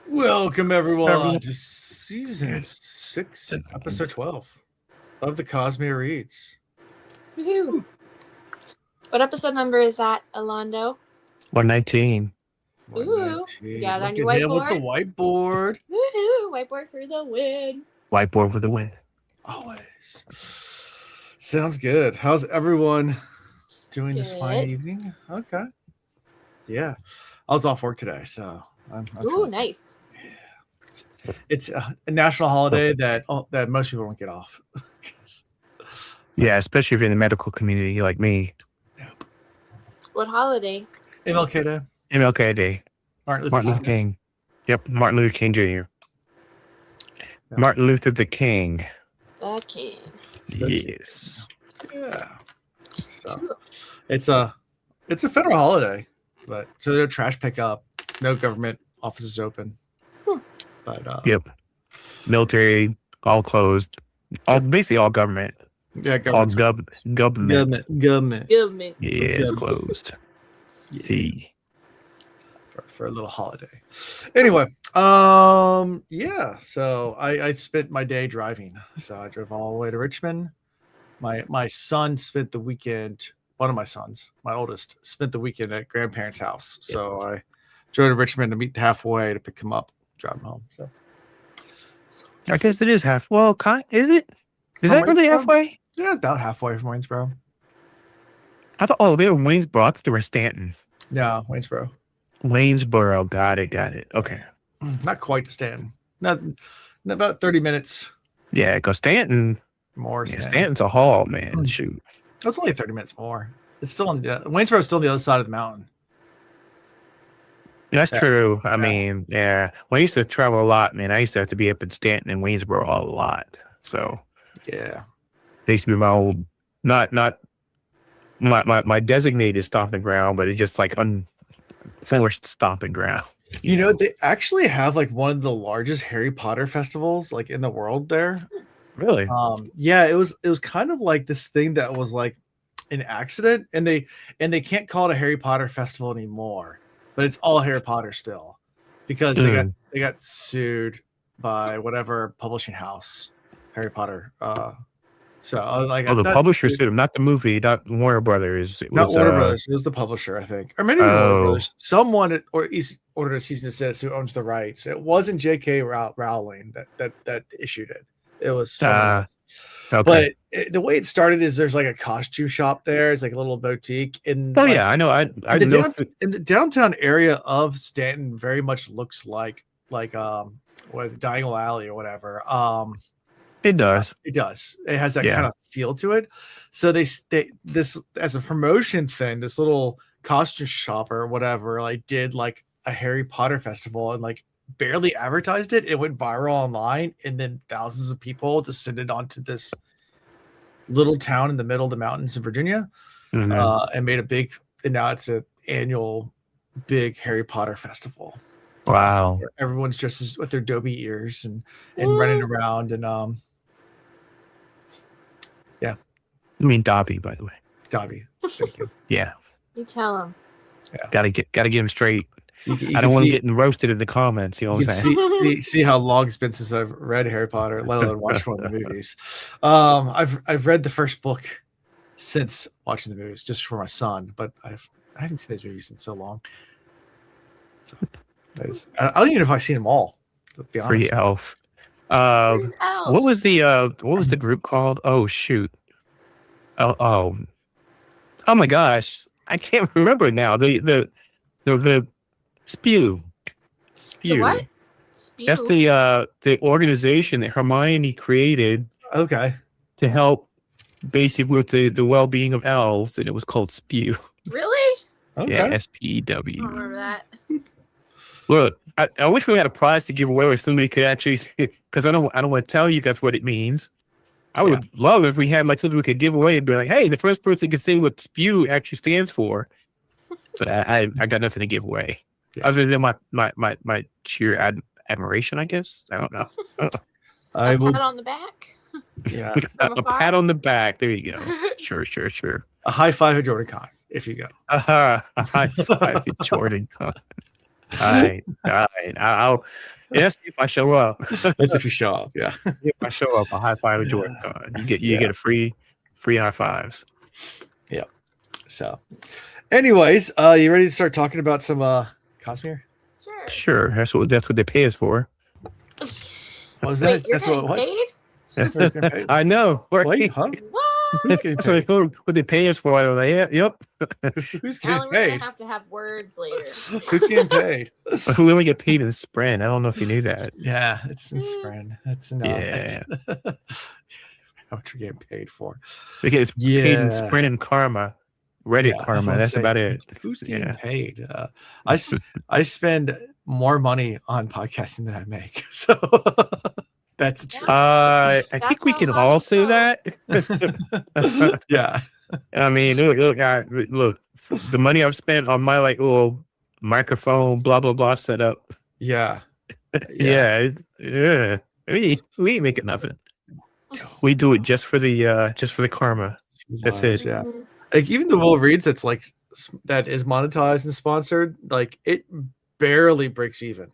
Welcome everyone to season 6, episode 12 of the Cosmere Reads. Woohoo! What episode number is that, Alondo? 119. Ooh, you got it on your Look at him whiteboard. with the whiteboard. Woohoo! Whiteboard for the win. Whiteboard for the win. Always. Sounds good. How's everyone doing this fine evening? Okay. Yeah. I was off work today, so I'm Ooh, nice. It's a national holiday that most people don't get off. Yeah, especially if you're in the medical community like me. Nope. What holiday? MLK Day. MLK Day. Martin Luther King. Yep, Martin Luther King Jr. Yeah. Martin Luther the King. The King. Yes. Yeah. So it's a federal holiday, but so no trash pickup, no government offices open. But yep. Military, all closed. Basically all government. Yeah, government. All government. Government. Yeah, it's closed. Yeah. See. For a little holiday. Anyway, yeah. So I spent my day driving. So I drove all the way to Richmond. My son spent the weekend. One of my sons, my oldest, spent the weekend at grandparents' house. So I drove to Richmond to meet halfway to pick him up, drive him home. So I guess it is half. Well, is it? Is that really halfway? Yeah, about halfway from Waynesboro. I thought, they were Waynesboro. I thought they were Stanton. No, Waynesboro. Waynesboro. Got it. Okay. Not quite to Stanton. Not about 30 minutes. Yeah, because Stanton. More. Yeah, Stanton's a haul, man. Shoot. That's only 30 minutes more. It's still on Waynesboro's still on the other side of the mountain. That's true. I mean, yeah. When I used to travel a lot, man, I used to have to be up in Stanton and Waynesboro a lot. So yeah, they used to be my old, not my designated stomping ground, but it's just like unfinished stomping ground. You know, they actually have like one of the largest Harry Potter festivals like in the world there. Really? Yeah, it was kind of like this thing that was like an accident, and they can't call it a Harry Potter festival anymore, but it's all Harry Potter still because they got sued by whatever publishing house, Harry Potter. So like the publisher sued them, not the movie, not Warner Brothers. Warner Brothers. It was the publisher, I think, or maybe Warner Brothers. Someone ordered a cease and desist who owns the rights. It wasn't J.K. Rowling that issued it. It was someone else. Okay. But the way it started is there's like a costume shop there. It's like a little boutique. And yeah, I know. I know. In the downtown area of Stanton, very much looks like Diagonal Alley or whatever. It does. It does. It has that kind of feel to it. So they this as a promotion thing. This little costume shop or whatever like did like a Harry Potter festival and like barely advertised it. It went viral online, and then thousands of people descended onto this little town in the middle of the mountains in Virginia, and made a big. And now it's an annual big Harry Potter festival. Wow! Everyone's dressed with their Dobby ears and running around and yeah. I mean Dobby, by the way. Dobby. Thank you. Yeah. You tell him. Yeah. Gotta get him straight. I don't want to get roasted in the comments. You know what I'm saying? See how long it's been since I've read Harry Potter, let alone watched one of the movies. I've read the first book since watching the movies, just for my son, but I haven't seen these movies in so long. So, I don't even know if I've seen them all. To be honest. Free Elf. What was the group called? Oh shoot. Oh my gosh, I can't remember now. The Spew. The what? Spew? That's the organization that Hermione created. Okay. To help basically with the well-being of elves, and it was called Spew. Really? Okay. Yeah, SPW. I don't remember that. Look, I wish we had a prize to give away where somebody could actually, because I don't want to tell you guys what it means. I would love if we had like something we could give away and be like, hey, the first person can say what Spew actually stands for. But I got nothing to give away. Yeah. Other than my sheer admiration, I guess. I don't know. A pat on the back. Yeah, a pat on the back. There you go. Sure. A high five at Jordan Con if you go. A high five at Jordan Con. All right. I'll yes, if I show up. That's if you show up. Yeah. If I show up, I'll high five a Jordan card. You get a free high fives. Yeah. So, anyways, you ready to start talking about some Cosmere? Sure. That's what they pay us for. What was Wait, that? you're That's getting what. paid? What? Paid? I know. Wait, huh? What? So what they pay us for? I was like, yep. Who's Alan, getting we're paid? gonna have to have words later. Who's getting paid? We only get paid in Sprint. I don't know if you knew that. Yeah, it's in Spren. That's not. Yeah. How much we're getting paid for? We get paid in Sprint and Karma, Reddit Karma. That's about it. Who's getting paid? I spend more money on podcasting than I make. So that's true. I think we can all say that. Yeah. I mean, look, the money I've spent on my little microphone, blah blah blah setup. Yeah. Yeah. We ain't making nothing. We do it just for the karma. That's it. Yeah. Like even the Will Reads that is monetized and sponsored, like it barely breaks even.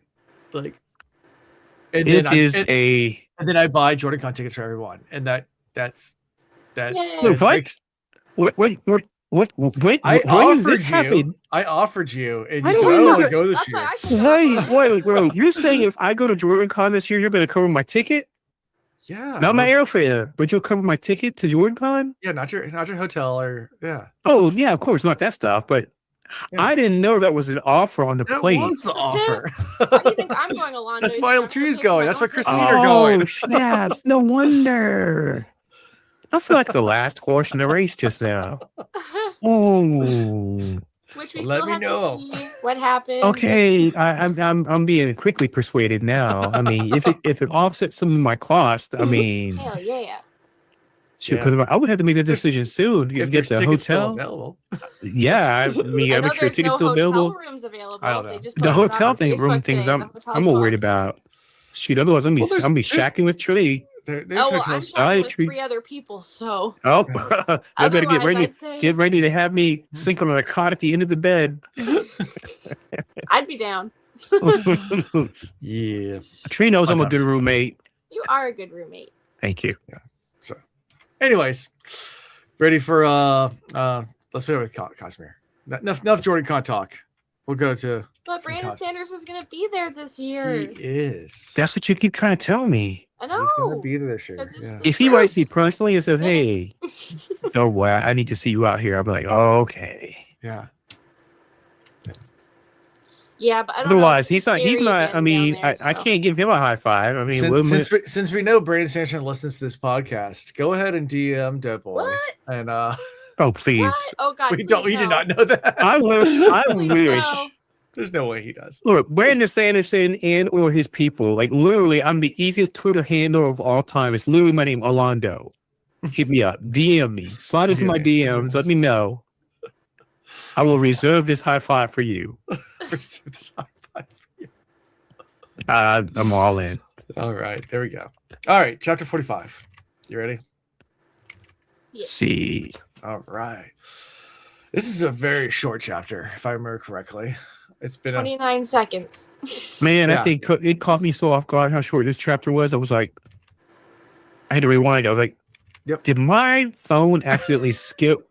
Like and then I buy JordanCon tickets for everyone. And that's Look, what I offered you and you said I don't want to go this year. Hey, wait, you're saying if I go to JordanCon this year, you're gonna cover my ticket? Yeah. Not my airfare, but you'll cover my ticket to JordanCon? Yeah, not your hotel or Oh yeah, of course, not that stuff. But I didn't know that was an offer on the plate. That was the offer. Why do you think I'm going along? That's why Tree's going. That's why Chris and are going. Oh snaps! No wonder. I feel like the last horse in the race just now. Oh. Which we Let still me have know. to see what happened. Okay, I'm being quickly persuaded now. I mean, if it offsets some of my cost, I mean, hell yeah. because I would have to make the decision soon to If get the tickets still hotel. available. Yeah, I mean, I I know make sure there's tickets no still hotel available. rooms available. I don't know. They just The put it hotel on thing, room Facebook things, today. I'm more worried about. Shoot, otherwise I'm be shacking with Tree. There's Oh, well, I'm hotels. talking with 3 other people, so. Oh, I better get Otherwise, ready. I'd say- Get ready to have me sink on a cot at the end of the bed. I'd be down. Yeah. Tree knows I'm a good roommate. You are a good roommate. Thank you. So, anyways, ready for let's start with Cosmere. Enough JordanCon talk. We'll go to. But Brandon Sanders is going to be there this year. He is. That's what you keep trying to tell me. I know. He's gonna be there this year. 'Cause it's Yeah. the If he first- writes me personally and says, "Hey, don't worry, I need to see you out here," I'll be like, "Oh, okay." Yeah. Yeah, but I don't Otherwise, know he's not. I mean, I can't give him a high five. I mean, Since we know Brandon Sanders listens to this podcast, go ahead and DM Deadboy. What? And oh please, What? Oh God, we did no. not know that. I Please wish. no. There's no way he does. Look, Brandon Sanderson and or his people, like literally, I'm the easiest Twitter handle of all time. It's literally my name, Orlando. Hit me up, DM me, slide into my DMs, let me know. I will reserve this high five for you. Reserve this high five for you. I'm all in. All right, there we go. All right, chapter 45. You ready? Yeah. See, All right. This is a very short chapter, if I remember correctly. It's been 29 seconds. man, Yeah. I think it caught me so off guard how short this chapter was. I was like, I had to rewind. I was like, Yep. Did my phone accidentally skip?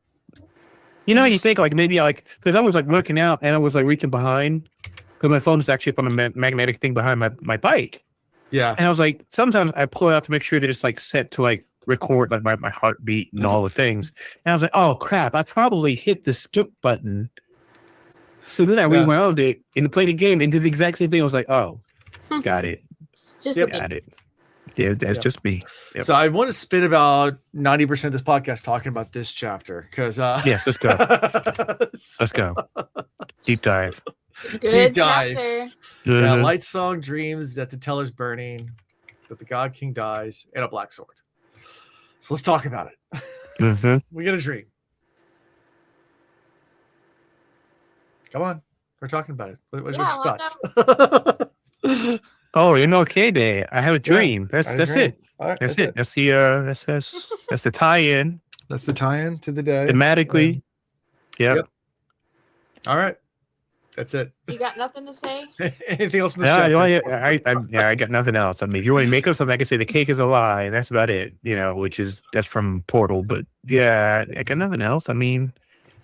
You know, you think like maybe because I was like looking out and I was like reaching behind because my phone is actually up on a magnetic thing behind my bike. Yeah. And I was like, sometimes I pull it out to make sure that it's like set to like record like my heartbeat and all the things. And I was like, oh crap, I probably hit the skip button. So then I rewound it and played the game and did the exact same thing. I was like, oh, got it. Just Yep. Got it. Yeah, that's just me. Yep. So I want to spend about 90% of this podcast talking about this chapter because Yes, let's go. Let's go. Deep dive. good Deep dive. chapter. Yeah, Mhm. Lightsong dreams that the teller's burning, that the God King dies, and a black sword. So let's talk about it. Mhm. We got a dream. Come on, we're talking about it. What's Yeah, thoughts? Oh, you're okay there. I have a dream. I had a That's dream. it. All right, That's it. That's the tie-in That's the tie-in to the day. thematically. Yep. All right. That's it. You got nothing to say? Anything else in this Yeah, chapter? I got nothing else. I mean, if you want to make up something, I can say the cake is a lie, and that's about it. That's from Portal. But yeah, I got nothing else. I mean,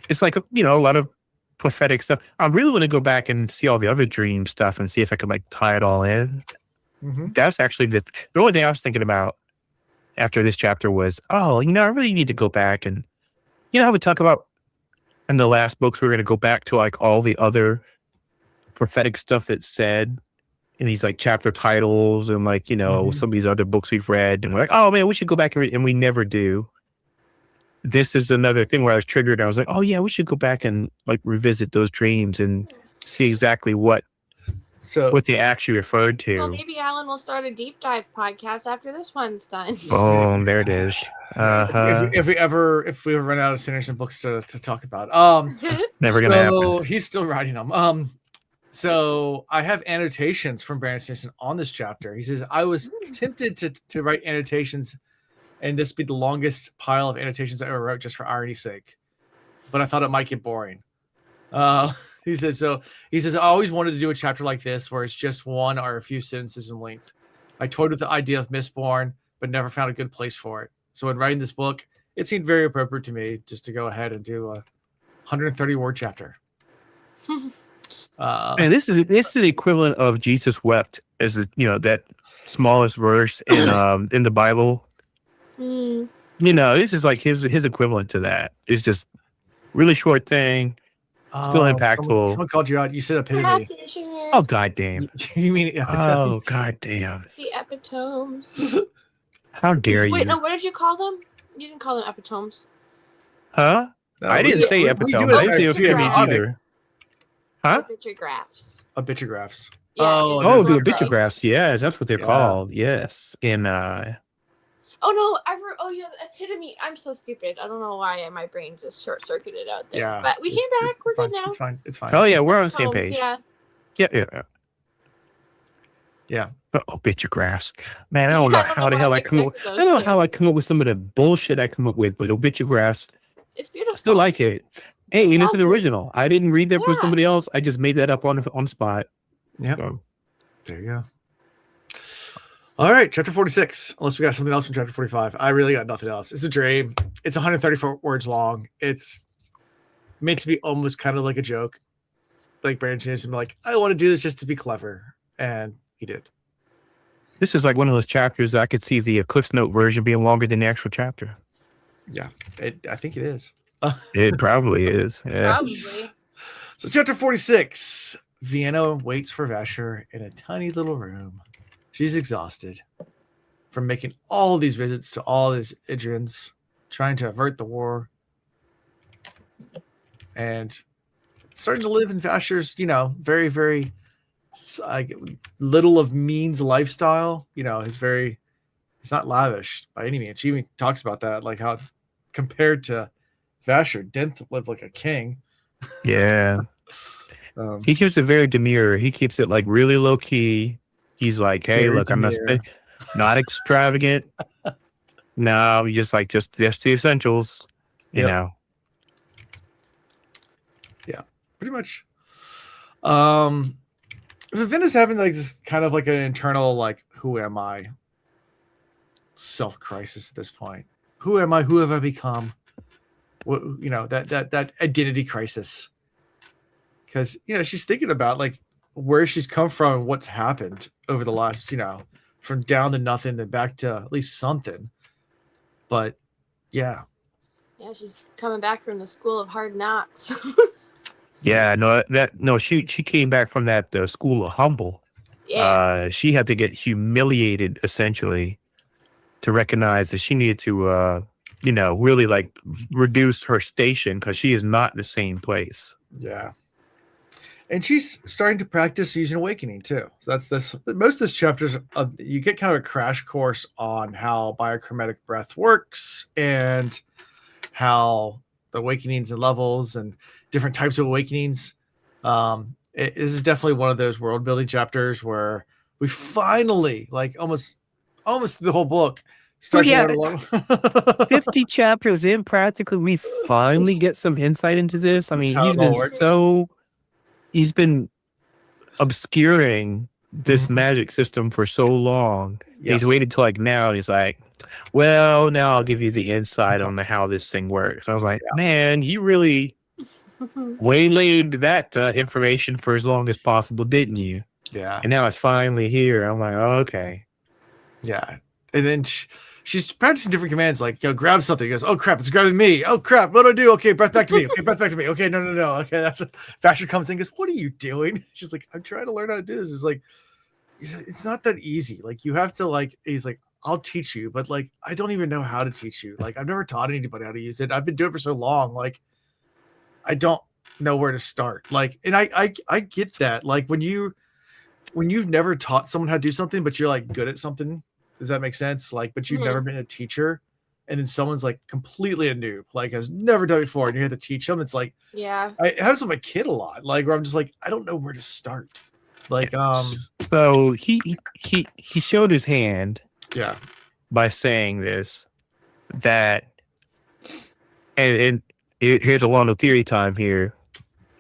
it's like a lot of prophetic stuff. I really want to go back and see all the other dream stuff and see if I could like tie it all in. Mm-hmm. That's actually the only thing I was thinking about after this chapter was, I really need to go back and how we talk about in the last books, we're going to go back to like all the other prophetic stuff it said in these like chapter titles and like, some of these other books we've read. And we're like, oh man, we should go back and we never do. This is another thing where I was triggered. I was like, oh yeah, we should go back and like revisit those dreams and see exactly what they actually referred to. Well, maybe Alan will start a deep dive podcast after this one's done. Oh, there it is. If we ever run out of Sanderson books to talk about, never gonna happen. He's still writing them. So I have annotations from Brandon Sanderson on this chapter. He says I was tempted to write annotations, and this be the longest pile of annotations I ever wrote just for irony's sake, but I thought it might get boring. He says I always wanted to do a chapter like this where it's just one or a few sentences in length. I toyed with the idea of Mistborn, but never found a good place for it. So in writing this book, it seemed very appropriate to me just to go ahead and do a 130-word chapter. And this is the equivalent of Jesus wept as that smallest verse in the Bible. This is like his equivalent to that. It's just really short thing. Still impactful. Someone called you out. You said epitome. Oh goddamn! You mean oh goddamn! The epitomes. How dare you? Wait, no. What did you call them? You didn't call them epitomes. Huh? No, I didn't say epitomes. I didn't say epitomes either. Huh? Obitugraphs. Yeah, the obitugraphs. Yes, that's what they're called. Yes, in Oh no! Yeah, epitome. I'm so stupid. I don't know why my brain just short circuited out there. Yeah, but we came back. We're good now. It's fine. Oh yeah, we're on the same page. Yeah. Obitugraphs. Man, I don't know how the hell I come up. I don't know how I come up with some of the bullshit I come up with, but obitugraphs. It's beautiful. I still like it. Hey, and it's an original. I didn't read that from somebody else. I just made that up on the spot. Yeah. So. There you go. All right, chapter 46. Unless we got something else from chapter 45. I really got nothing else. It's a dream. It's 134 words long. It's meant to be almost kind of like a joke. Like Brandon Sanderson, like, I want to do this just to be clever. And he did. This is like one of those chapters I could see the Cliff's Note version being longer than the actual chapter. Yeah, I think it is. It probably is. Yeah. Probably. So chapter 46. Vivenna waits for Vasher in a tiny little room. She's exhausted from making all these visits to all these Idrins, trying to avert the war, and starting to live in Vasher's, very, very little of means lifestyle. It's not lavish by any means. She even talks about that, like how compared to Vasher, Denth lived like a king. Yeah. He keeps it very demure. He keeps it like really low key. He's like, hey, look, demure. I'm not extravagant. No, just the essentials, you know. Yeah, pretty much. Vivenna's having like this kind of like an internal like, who am I? Self-crisis at this point. Who am I? Who have I become? What, that identity crisis. Because she's thinking about like where she's come from and what's happened over the last, from down to nothing then back to at least something. But yeah. Yeah, she's coming back from the school of hard knocks. Yeah, she came back from that school of humble. Yeah. She had to get humiliated essentially to recognize that she needed to really like reduce her station because she is not in the same place. Yeah. And she's starting to practice using awakening too. So that's this. Most of this chapters, you get kind of a crash course on how biochromatic breath works and how the awakenings and levels and different types of awakenings. This is definitely one of those world building chapters where we finally, like almost the whole book, start to learn a lot. 50 chapters in, practically, we finally get some insight into this. I mean, he's been so he's been obscuring this Mhm. magic system for so long. Yep. He's waited till like now. And he's like, well, now I'll give you the insight on how this thing works. I was like, man, you really waylaid that information for as long as possible, didn't you? Yeah. And now it's finally here. I'm like, oh, okay. Yeah. And then she's practicing different commands, like, grab something. He goes, oh crap, it's grabbing me. Oh crap, what do I do? Okay, breath back to me. Okay, breath back to me. Okay, no. Okay, that's Fasher comes in and goes, what are you doing? She's like, I'm trying to learn how to do this. It's like, it's not that easy. Like, you have to, like, he's like, I'll teach you, but like, I don't even know how to teach you. Like, I've never taught anybody how to use it. I've been doing it for so long. Like, I don't know where to start. Like, and I get that. Like, when you've never taught someone how to do something, but you're like good at something, does that make sense? Like, but you've never been a teacher, and then someone's like completely a noob, like has never done it before, and you have to teach them. It's like, yeah, I have with my kid a lot, like where I'm just like, I don't know where to start. Like, so he showed his hand, yeah, by saying this, that, and here's a lot of theory time here.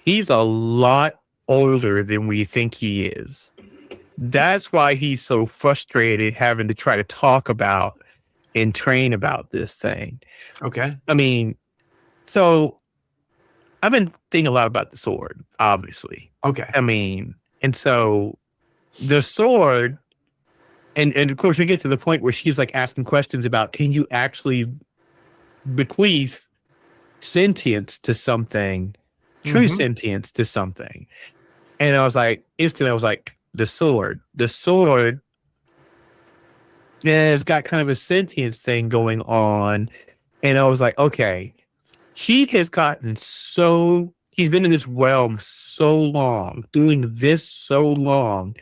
He's a lot older than we think he is. That's why he's so frustrated having to try to talk about and train about this thing. okay. I mean, so I've been thinking a lot about the sword, obviously. Okay. I mean, and so the sword, and of course we get to the point where she's like asking questions about, can you actually bequeath sentience to something, true sentience to something? And I was like, instantly I was like, the sword has got kind of a sentience thing going on. And I was like, okay, he has gotten he's been in this realm so long, doing this so long,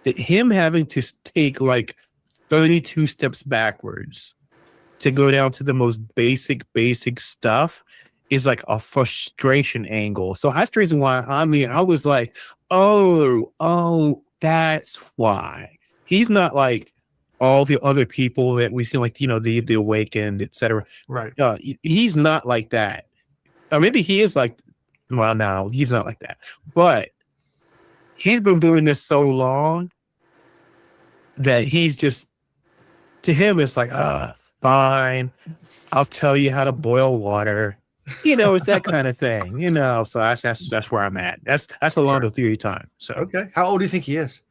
that him having to take like 32 steps backwards to go down to the most basic stuff is like a frustration angle. So that's the reason why, I was like, oh, that's why. He's not like all the other people that we see, like, the awakened, etc. Right. He's not like that. Or maybe he is like, well, no, he's not like that. But he's been doing this so long that he's just, to him, it's like, fine, I'll tell you how to boil water. It's that kind of thing, so that's where I'm at. That's a lot of theory time. So, okay. How old do you think he is?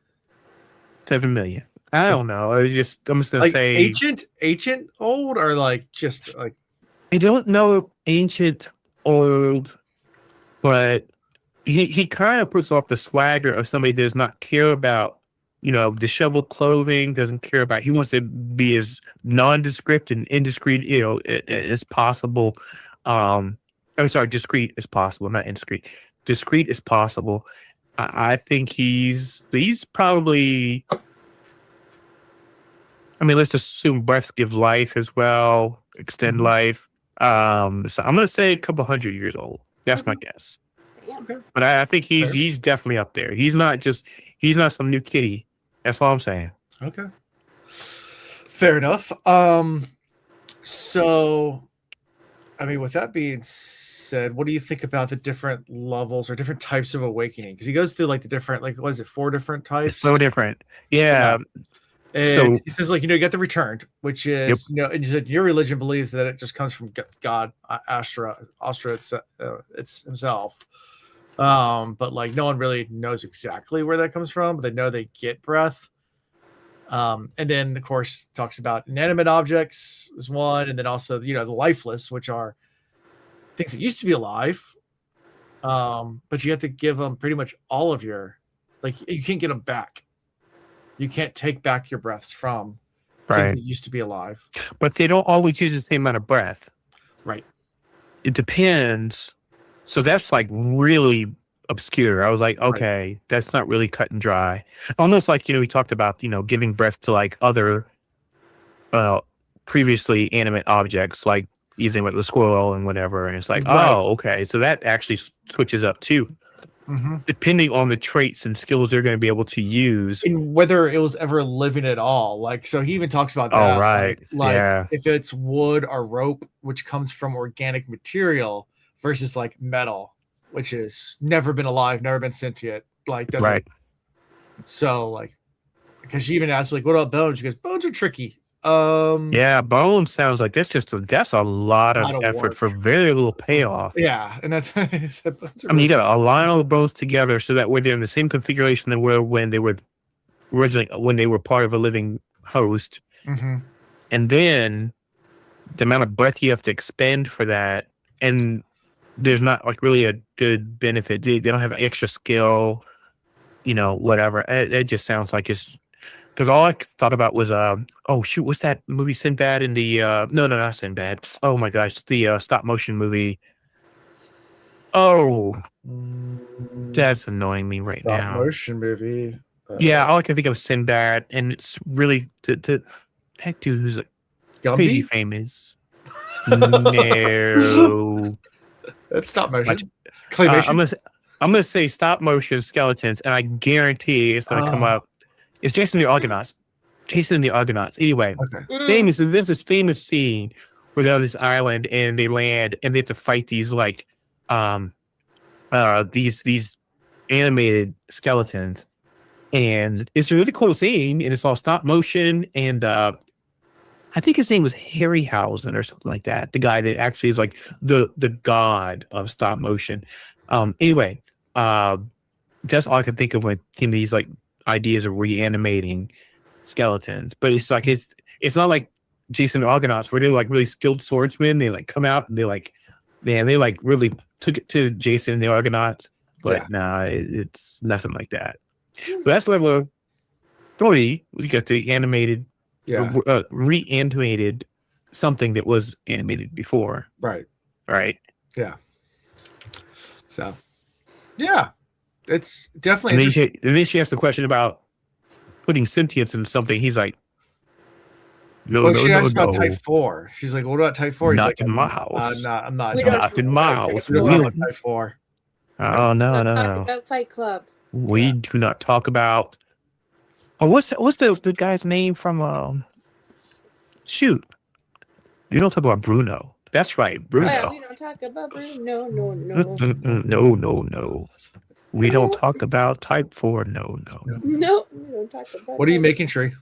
7 million. I don't know. I'm just going to like say ancient old, or like just like, I don't know ancient old, but he kind of puts off the swagger of somebody that does not care about, disheveled clothing, doesn't care about, he wants to be as nondescript and indiscreet, as possible. I'm sorry, discreet as possible, not indiscreet. Discreet as possible. I think he's probably, I mean, let's assume breaths give life as well, extend life. So I'm gonna say a couple 100 years old. That's my guess. okay. But I think he's definitely up there. He's not some new kitty. That's all I'm saying. Okay. Fair enough. So, I mean, with that being said, what do you think about the different levels or different types of awakening? Because he goes through like the different, like, what is it, 4 different types? It's so different. Yeah. And he says, like, you get the returned, which is, and you said your religion believes that it just comes from God, Astra it's himself. But like no one really knows exactly where that comes from, but they know they get breath. And then of course talks about inanimate objects is one, and then also the lifeless, which are things that used to be alive, but you have to give them pretty much all of your, like, you can't get them back. You can't take back your breaths from things that used to be alive. But they don't always use the same amount of breath. Right. It depends. So that's like really obscure. I was like, okay, that's not really cut and dry. Almost like, we talked about, giving breath to like other previously animate objects, like using with the squirrel and whatever. And it's like, oh, okay. So that actually switches up too. Depending on the traits and skills they're going to be able to use, and whether it was ever living at all. Like, so he even talks about that. Oh, right. Like if it's wood or rope, which comes from organic material, versus like metal, which is never been alive, never been sentient. Like doesn't. Right. So like, because she even asked like, "What about bones?" She goes, "Bones are tricky." Yeah, Bone sounds like that's a lot of effort work. for very little payoff. Yeah, and that's. I mean, you got to align all the bones together so that way they're in the same configuration they were when they were originally when they were part of a living host, and then the amount of breath you have to expend for that, and there's not like really a good benefit. They don't have extra skill, whatever. It just sounds like it's. Because all I thought about was, oh shoot, what's that movie Sinbad in the, no, not Sinbad. Oh my gosh, the stop motion movie. Oh, that's annoying me right now. Stop motion movie. Yeah, all I can think of is Sinbad, and it's really that dude who's crazy famous. No, that's stop motion. I'm gonna say stop motion skeletons, and I guarantee it's gonna come up. It's Jason and the Argonauts. Anyway, famous. There's this famous scene where they're on this island and they land and they have to fight these like these animated skeletons, and it's a really cool scene. And it's all stop motion. And I think his name was Harryhausen or something like that. The guy that actually is like the god of stop motion. Anyway, that's all I could think of when these like ideas of reanimating skeletons, but it's like it's not like Jason and the Argonauts where they're like really skilled swordsmen. They like come out and they like really took it to Jason and the Argonauts, but it's nothing like that. But that's level 3. We got the animated, reanimated something that was animated before. Right. Yeah. So, yeah. It's definitely. And then she asked the question about putting sentience in something. He's like, she asked about Type 4. She's like, "What about Type 4?" He's not like, in my house. I'm not. Not in my house. We don't talk about Type 4. Oh no. About Fight Club. We do not talk about. Oh, what's the guy's name from? Shoot, you don't talk about Bruno. That's right, Bruno. Oh, yeah, we don't talk about Bruno. No. We don't talk about Type 4. No. No, we don't talk about. What are you making, Tree?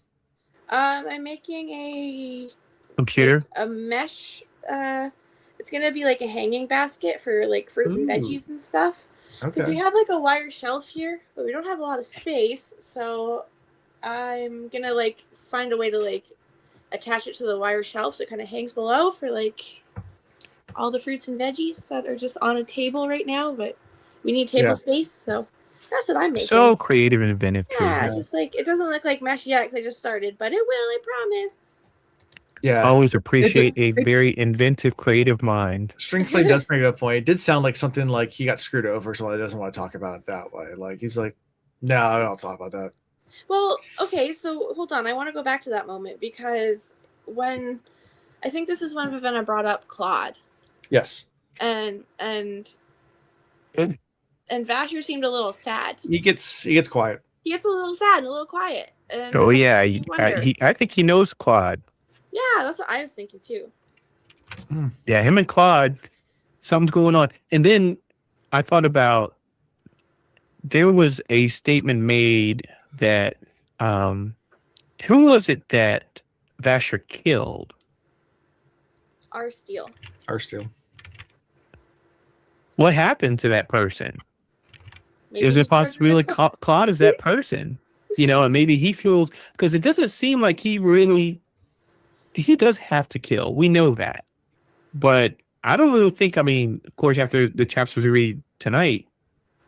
I'm making a computer. Like a mesh. It's gonna be like a hanging basket for like fruit and veggies and stuff. Because we have like a wire shelf here, but we don't have a lot of space. So I'm gonna like find a way to like attach it to the wire shelf so it kind of hangs below for like all the fruits and veggies that are just on a table right now, but we need table space, so that's what I'm making. So creative and inventive. Yeah, it's just like, it doesn't look like mesh yet because I just started, but it will, I promise. Yeah. Always appreciate a very inventive, creative mind. Stringflame does bring up a point. It did sound like something like he got screwed over, so he doesn't want to talk about it that way. Like, he's like, no, I don't talk about that. Well, okay, so hold on. I want to go back to that moment because I think this is when Vivenna brought up Claude. Yes. And Vasher seemed a little sad. He gets quiet. He gets a little sad and a little quiet. And I think he knows Claude. Yeah, that's what I was thinking too. Yeah, him and Claude, something's going on. And then I thought about there was a statement made that who was it that Vasher killed? Arsteel. What happened to that person? Maybe is it possibly Claude is that person? And maybe he feels, because it doesn't seem like he does have to kill. We know that. But I don't really think, of course, after the chapters we read tonight,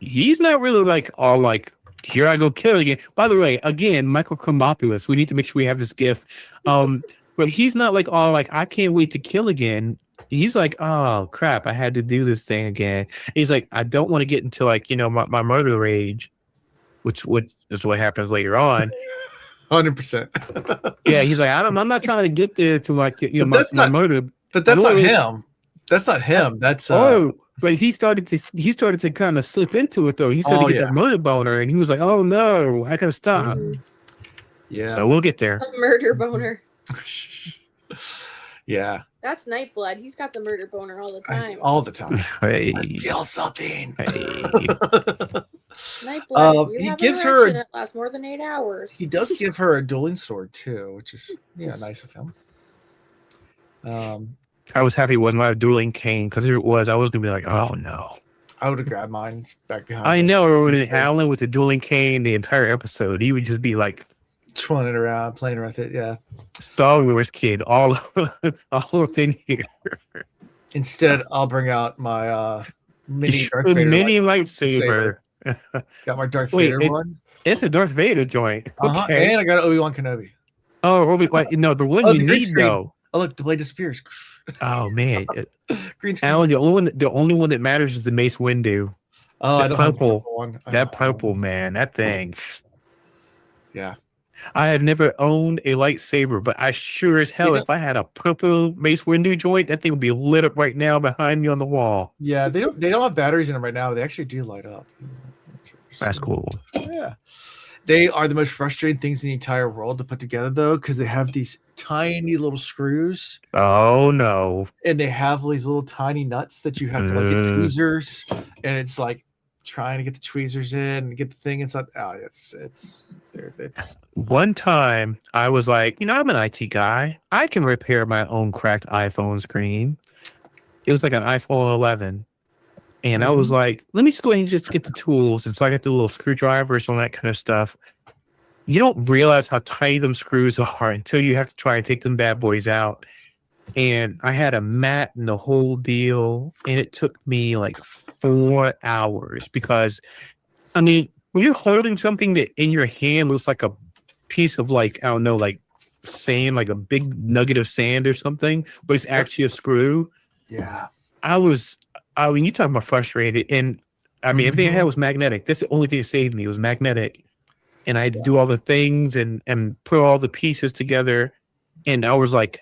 he's not really like all like, here I go kill again. By the way, again, Michael Chromopoulos, we need to make sure we have this gif. But he's not like all like, I can't wait to kill again. He's like, oh crap, I had to do this thing again. He's like, I don't want to get into like, my murder rage, which is what happens later on. 100%. Yeah, he's like, I'm not trying to get there to like, my murder. But that's not him. That's not him. That's but he started to kind of slip into it though. He started to get that murder boner, and he was like, oh no, I gotta stop. Yeah. So we'll get there. A murder boner. Yeah. That's Nightblood. He's got the murder boner all the time. All the time. Hey. Let's feel something. Hey. Nightblood. You He have gives an her. erection that lasts more than 8 hours. He does give her a dueling sword too, which is nice of him. I was happy it wasn't my dueling cane, because if it was, I was gonna be like, oh no. I would have grabbed mine back behind. I know when Alan with the dueling cane the entire episode, he would just be like twirling it around, playing with it. Yeah. Star Wars kid all up in here. Instead, I'll bring out my mini Darth Vader lightsaber. Got my Darth Vader one. It's a Darth Vader joint. Okay. And I got Obi-Wan Kenobi. Oh, Obi-Wan. No, the one you need though. Oh, look, the blade disappears. Oh man. Green screen. Alan, the only one that matters is the Mace Windu. Oh, I don't purple. have the one. That purple, man. That thing. Yeah. I have never owned a lightsaber, but I sure as hell, if I had a purple Mace Windu joint, that thing would be lit up right now behind me on the wall. Yeah, they don't have batteries in them right now, but they actually do light up. That's cool. Yeah. They are the most frustrating things in the entire world to put together, though, because they have these tiny little screws. Oh, no. And they have these little tiny nuts that you have to like get tweezers. And it's like trying to get the tweezers in and get the thing inside. Oh, it's one time I was like, I'm an IT guy. I can repair my own cracked iPhone screen. It was like an iPhone 11. And I was like, let me just go ahead and just get the tools. And so I got the little screwdrivers and all that kind of stuff. You don't realize how tiny them screws are until you have to try and take them bad boys out. And I had a mat and the whole deal. And it took me like 4 hours because, when you're holding something that in your hand looks like a piece of sand, like a big nugget of sand or something, but it's actually a screw. Yeah. You talking about frustrated. And everything I had was magnetic. That's the only thing that saved me. It was magnetic. And I had to do all the things and put all the pieces together. And I was like,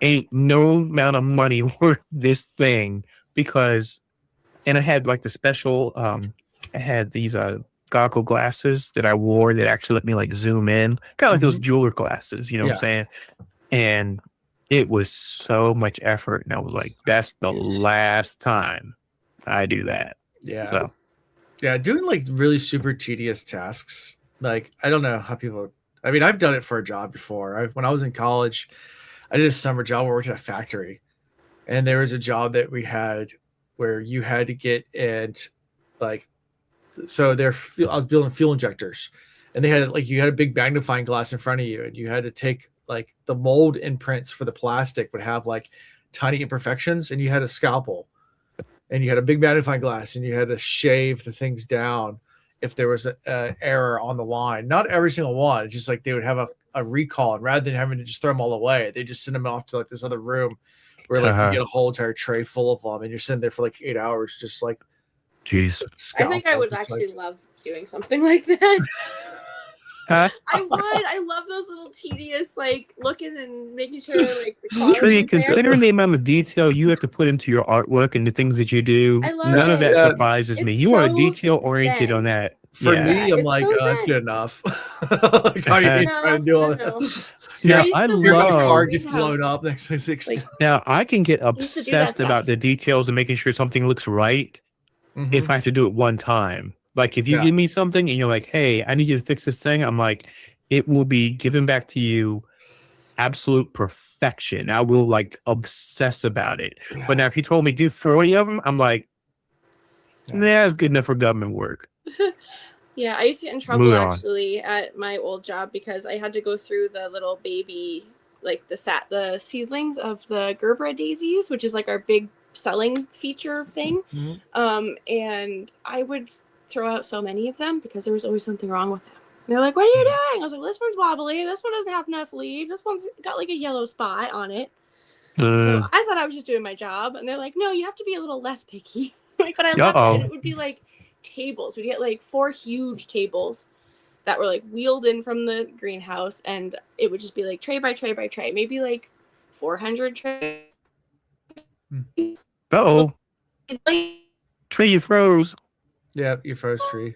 ain't no amount of money worth this thing because, and I had like the special, I had these goggle glasses that I wore that actually let me like zoom in, kind of like those jeweler glasses, what I'm saying? And it was so much effort. And I was like, that's the last time I do that. Yeah. So, yeah, doing like really super tedious tasks. Like, I don't know how people, I've done it for a job before. When I was in college, I did a summer job where I worked at a factory. And there was a job that we had where you had to get and like, so I was building fuel injectors and they had you had a big magnifying glass in front of you and you had to take like the mold imprints for the plastic would have like tiny imperfections and you had a scalpel and you had a big magnifying glass and you had to shave the things down if there was an error on the line. Not every single one, just like they would have a recall, and rather than having to just throw them all away, they just send them off to like this other room where like you get a whole entire tray full of them and you're sitting there for like 8 hours just like, jeez. I think I would actually love doing something like that. Huh? I would. I love those little tedious, like looking and making sure, like the quality. Truly, considering the amount of detail you have to put into your artwork and the things that you do, none of that surprises me. You are detail oriented on that. For me, I'm like, that's good enough. Like, how you trying to do all that? Yeah, I love. My car gets blown up next to 6. Now I can get obsessed about the details and making sure something looks right. If I have to do it one time. Like if you give me something and you're like, hey, I need you to fix this thing. I'm like, it will be given back to you absolute perfection. I will like obsess about it. Yeah. But now if you told me do 40 of them, I'm like, it's good enough for government work. Yeah, I used to get in trouble actually at my old job because I had to go through the little baby, like the seedlings of the Gerbera daisies, which is like our big selling feature thing. And I would throw out so many of them because there was always something wrong with them. And they're like, what are you doing? I was like, well, this one's wobbly. This one doesn't have enough leaves. This one's got like a yellow spot on it. So I thought I was just doing my job. And they're like, no, you have to be a little less picky. Like, but I loved it. And it would be like tables. We'd get like 4 huge tables that were like wheeled in from the greenhouse. And it would just be like tray by tray by tray. Maybe like 400 trays. Uh-oh. Tree, you froze. Yeah, you froze tree.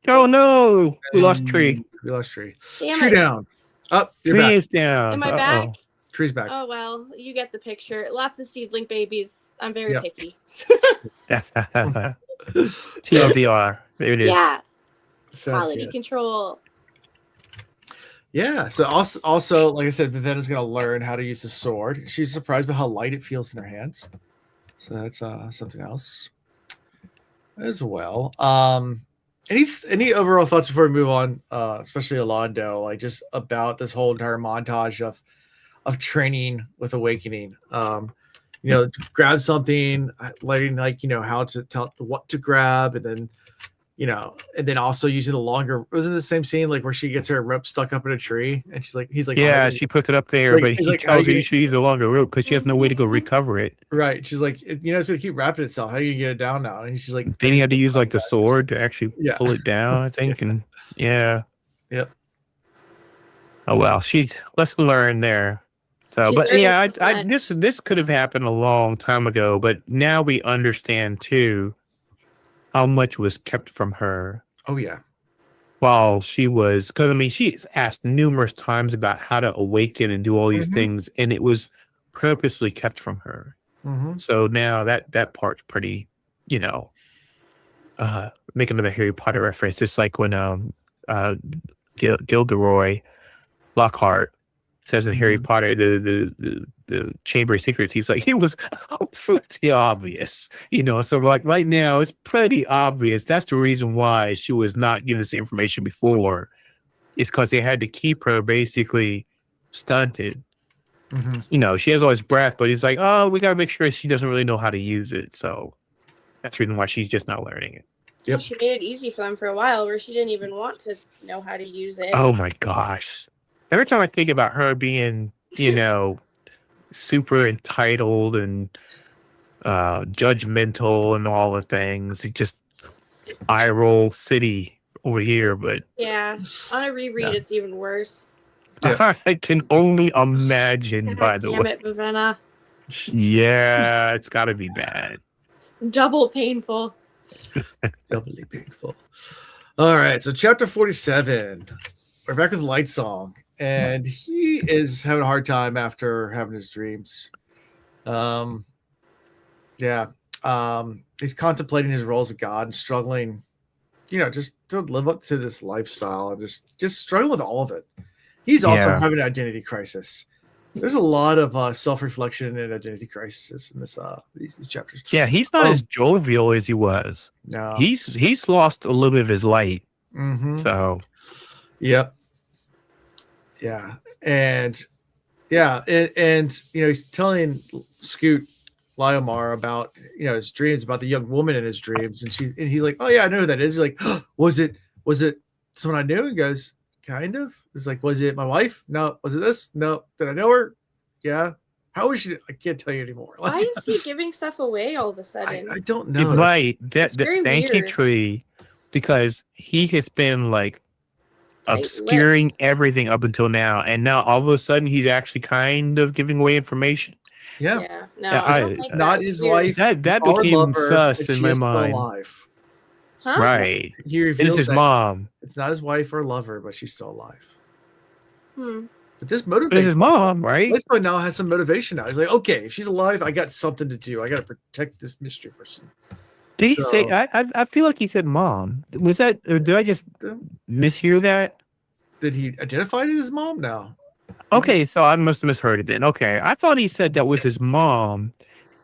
Oh no, we lost tree. We lost tree. Damn tree it. down. Up. Tree is down. Am I back? Tree's back. Oh well, you get the picture. Lots of seedling babies. I'm very picky. TLDR. There it is. Yeah. Sounds Quality good. control. Yeah. So also, like I said, Vivenna's going to learn how to use the sword. She's surprised by how light it feels in her hands. So that's something else as well. Any overall thoughts before we move on, especially Alondo, like just about this whole entire montage of training with Awakening? Grab something, letting how to tell what to grab, and then also using the longer. Wasn't the same scene like where she gets her rope stuck up in a tree and he's like, yeah, she puts it up there, but he tells her you should use a longer rope because she has no way to go recover it. Right. She's like, it's going to keep wrapping itself. How do you get it down now? And she's like, then you had to use like the sword to actually pull it down, I think. And yeah. Yep. Oh well, she's lesson learned there. So, but yeah, this could have happened a long time ago, but now we understand too how much was kept from her. Oh yeah. While she was, because I mean, she's asked numerous times about how to awaken and do all these things, and it was purposely kept from her. So now that part's pretty, make another Harry Potter reference. It's like when Gilderoy Lockhart says in Harry Potter, the Chamber of Secrets, he's like, it was pretty obvious, so like right now it's pretty obvious. That's the reason why she was not given this information before. It's because they had to keep her basically stunted. She has all this breath, but he's like, oh, we gotta make sure she doesn't really know how to use it. So that's the reason why she's just not learning it. Yep. She made it easy for them for a while where she didn't even want to know how to use it. Oh my gosh. Every time I think about her being, super entitled and judgmental and all the things, it just eye roll city over here. But yeah, on a reread, it's even worse. Yeah. I can only imagine. By the way, damn it, Vivenna. Yeah, it's got to be bad. It's double painful. Doubly painful. All right, so chapter 47. We're back with Lightsong. And he is having a hard time after having his dreams. He's contemplating his role as a god and struggling, just to live up to this lifestyle and just struggling with all of it. He's also having an identity crisis. There's a lot of self-reflection and identity crisis in these chapters. Yeah, he's not as jovial as he was. No, he's lost a little bit of his light. So, yep. Yeah. And he's telling Scoot Lyomar about, his dreams, about the young woman in his dreams. And he's like, oh yeah, I know who that is. He's like, oh, was it someone I knew? He goes, kind of. It's like, was it my wife? No. Was it this? No. Did I know her? Yeah. How was she? I can't tell you anymore. Why is he giving stuff away all of a sudden? I don't know. Right. Thank you, Tree. Because he has been like obscuring everything up until now, and now all of a sudden he's actually kind of giving away information. Yeah. No, not his wife. That became sus in my mind. Alive. Huh? Right. It is his mom. It's not his wife or lover, but she's still alive. But this motivates. But it's his mom, right? This one now has some motivation now. He's like, okay, if she's alive, I got something to do. I got to protect this mystery person. Did he say? I feel like he said mom. Was that? Or did I just mishear that? Did he identify it as his mom now? Okay, so I must have misheard it then. Okay, I thought he said that was his mom,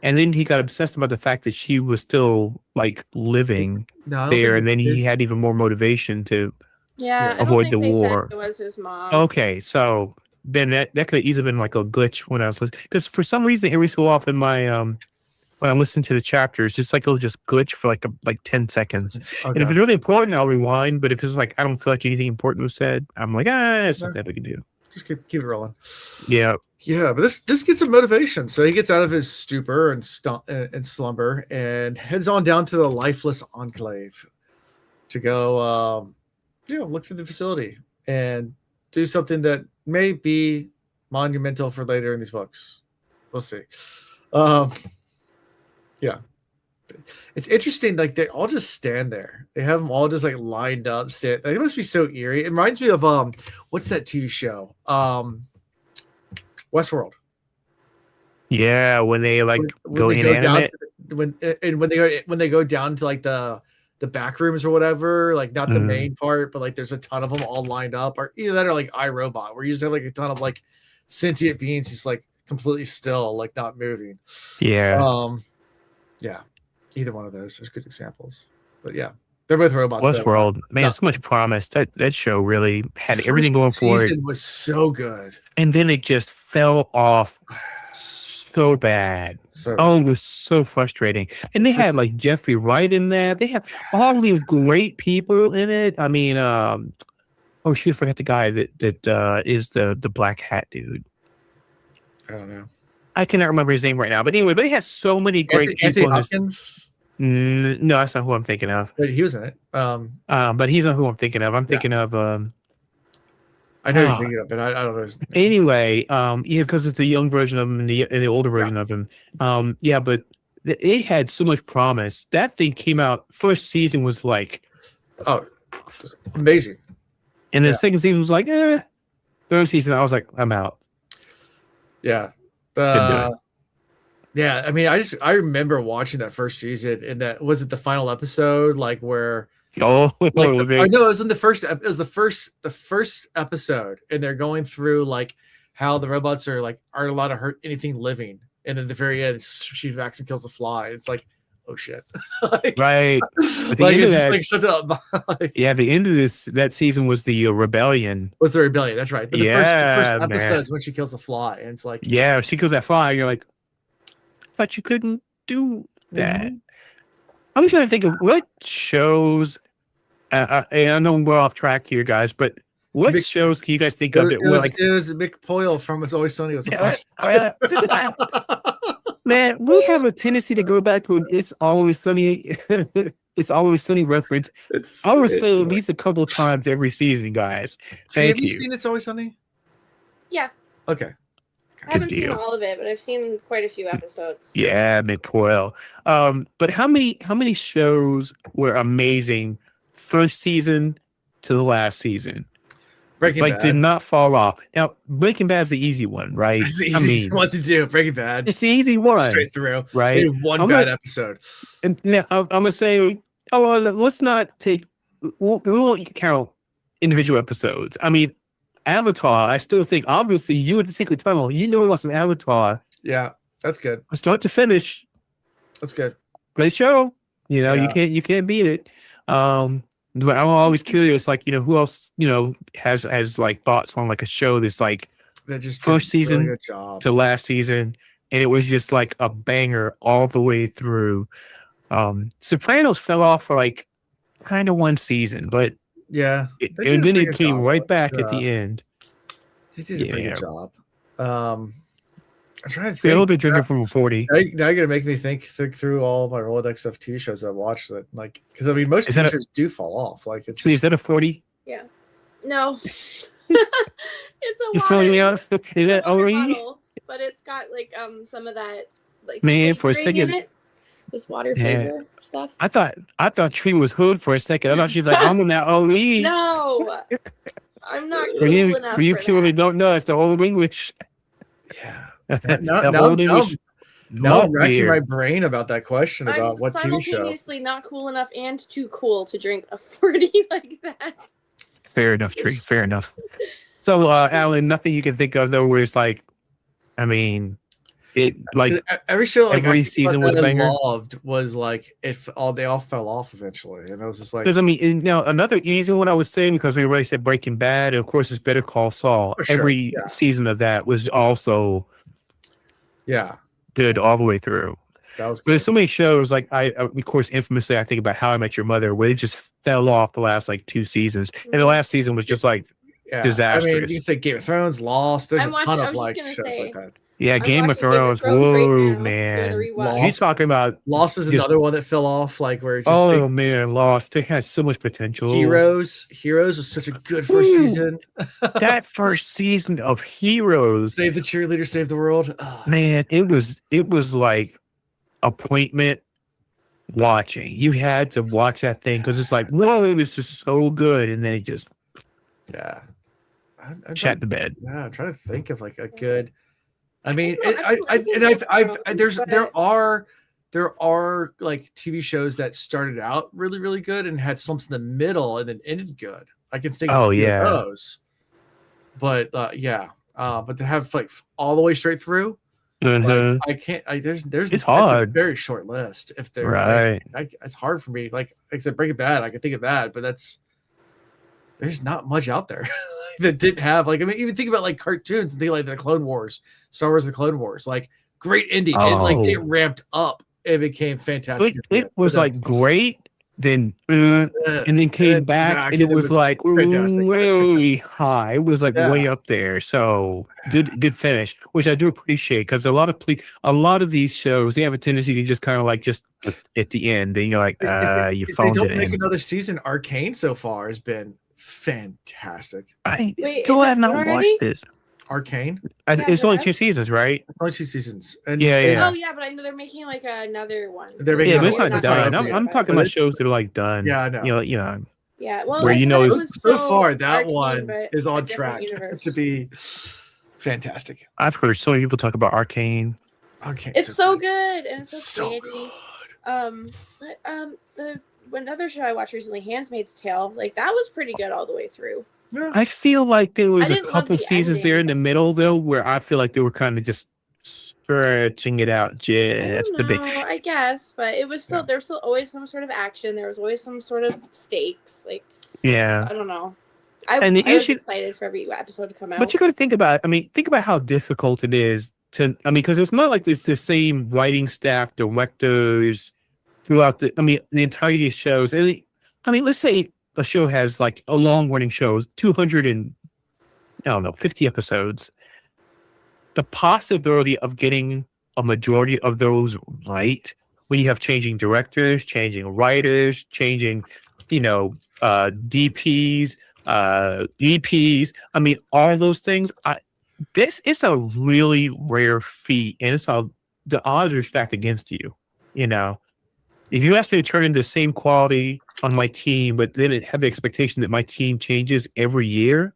and then he got obsessed about the fact that she was still like living there, and then he had even more motivation to avoid the war. It was his mom. Okay, so then that could have easily been like a glitch when I was listening, because for some reason every so often my when I'm listening to the chapters, just like it'll just glitch for like 10 seconds. Okay. And if it's really important, I'll rewind. But if it's like I don't feel like anything important was said, I'm like, it's not that big a deal. Just keep it rolling. Yeah. Yeah, but this gets him motivation. So he gets out of his stupor and slumber and heads on down to the lifeless enclave to go look through the facility and do something that may be monumental for later in these books. We'll see. Yeah. It's interesting, like they all just stand there. They have them all just like lined up, sit. Like, it must be so eerie. It reminds me of what's that TV show? Westworld. Yeah, when they like when go they go down inanimate. to when they go down to like the back rooms or whatever, like not the main part, but like there's a ton of them all lined up, or either that or like iRobot, where you just have like a ton of like sentient beings just like completely still, like not moving. Yeah. Yeah, either one of those. There's good examples, but yeah, they're both robots. Westworld, man, so much promise. That show really had everything going for it. Season was so good, and then it just fell off so bad. It was so frustrating. And they had like Jeffrey Wright in there. They have all these great people in it. I mean, oh shoot, I forgot the guy that is the black hat dude. I don't know. I cannot remember his name right now. But anyway, they had so many great people in this. No, that's not who I'm thinking of. But he was in it. But he's not who I'm thinking of. I'm thinking of I know you're thinking of, but I don't know. Anyway, yeah, because it's a young version of him and the older version of him. Yeah, but it had so much promise. That thing came out, first season was like, oh, amazing. And then the second season was like, third season, I was like, I'm out. Yeah. Yeah, I mean, I remember watching that first season, and that was it the final episode, like where no, it was in the first. It was the first episode, and they're going through like how the robots aren't allowed to hurt anything living, and then at the very end, she backs and kills the fly. It's like, oh shit, right? Like it's just like such a yeah. The end of that season was the rebellion. Was the rebellion? That's right. But the first episode is when she kills the fly, and it's like, yeah, she kills that fly. And you're like, I thought you couldn't do that. Mm-hmm. I'm trying to think of what shows. And I know we're off track here, guys, but what shows can you guys think of? It was Mick Poyle from It's Always Sunny. Man, we have a tendency to go back to It's Always Sunny. It's Always Sunny reference. I would say at least a couple of times every season, guys. Thank you. Have you seen It's Always Sunny? Yeah. Okay. I haven't seen all of it, but I've seen quite a few episodes. Yeah, Mick Poyle. But how many shows were amazing first season to the last season? Breaking Bad did not fall off. Now, Breaking Bad's the easy one, right? It's the easiest one to do. Breaking Bad. It's the easy one. Straight through. Right. One bad episode. And now I'm gonna say, let's not take. We'll count individual episodes. I mean, Avatar. I still think, obviously, you at the Secret Tunnel. You know about some Avatar. Yeah, that's good. Start to finish. That's good. Great show. You know, you can't beat it. But I'm always curious, like, who else, has like thoughts on like a show that's like just first season to last season, and it was just like a banger all the way through. Sopranos fell off for like kind of one season, but and then it came right back at the end. They did a pretty good job. I'm trying to think. A little bit drinking from 40. Now you're gonna make me think through all my Rolodex of TV shows I watched that, like, because I mean most TV shows do fall off. Like, it's is that a 40? Yeah. No. It's a You're filling me out. Is that bottle, but it's got like some of that like for a second. In it. This water flavor stuff. I thought Tree was hood for a second. I thought she's like, I'm in that OE. No, I'm not cool enough for you purely don't know, it's the old English. Yeah. Now I'm racking my brain about that question about what TV show. Simultaneously not cool enough and too cool to drink a 40 like that. Fair enough, Tree. Fair enough. So, Alan, nothing you can think of though where it's like, I mean, it like every show, like every season was a banger. Loved was like they all fell off eventually, and I was just like, because I mean, another easy one I was saying, because we already said Breaking Bad, and of course it's Better Call Saul. Every season of that was also good all the way through. That was. But there's so many shows, like of course, infamously, I think about How I Met Your Mother, where it just fell off the last like 2 seasons, and the last season was just like disastrous. I mean, you can say Game of Thrones, Lost. There's a ton of like shows like that. Yeah, Game of Thrones. Whoa, man! He's talking about Lost is another one that fell off. Like where man, Lost. It has so much potential. Heroes was such a good first season. That first season of Heroes, Save the Cheerleader, Save the World. Man, it was like appointment watching. You had to watch that thing because it's like, well, it was just so good, and then it just I'm shat the bed. Yeah, I'm trying to think of like a good I mean, there are like TV shows that started out really, really good and had slumps in the middle and then ended good. I can think of a few of those. But but to have like all the way straight through, like, I can't. It's hard. A very short list. If they're right, it's hard for me. Like I said, Breaking Bad, I can think of that, but there's not much out there that didn't have like. I mean, even think about like cartoons and think like the Clone Wars, Star Wars, the Clone Wars, like great ending. It ramped up. It became fantastic. It was like great. Then and then came back and it was like way high. It was like way up there. So good finish, which I do appreciate because a lot of these shows they have a tendency to just kind of like just at the end. And you're like, you phoned it in. They don't make another season. Arcane so far has been fantastic. I still have not watched this. Arcane. It's only 2 seasons, right? Only 2 seasons. And Oh yeah, but I know they're making like another one. But it's not done. I'm talking about shows that are like done. Yeah, I know. You know. Yeah, well, where so far that one is on track to be fantastic. I've heard so many people talk about Arcane. It's so good and it's so good. The another show I watched recently, Handmaid's Tale, like that was pretty good all the way through. Yeah. I feel like there was a couple seasons there in the middle though, where I feel like they were kind of just stretching it out just a bit. I guess, but it was still there was still always some sort of action. There was always some sort of stakes. Like I don't know. I was excited for every episode to come out. But you got to think about. Think about how difficult it is to. Because it's not like it's the same writing staff, directors throughout the entirety of shows. And let's say a show has like a long running show, 50 episodes. The possibility of getting a majority of those right when you have changing directors, changing writers, changing, DPs, EPs. All those things. This is a really rare feat, and the odds are stacked against you. If you ask me to turn in the same quality on my team, but then have the expectation that my team changes every year,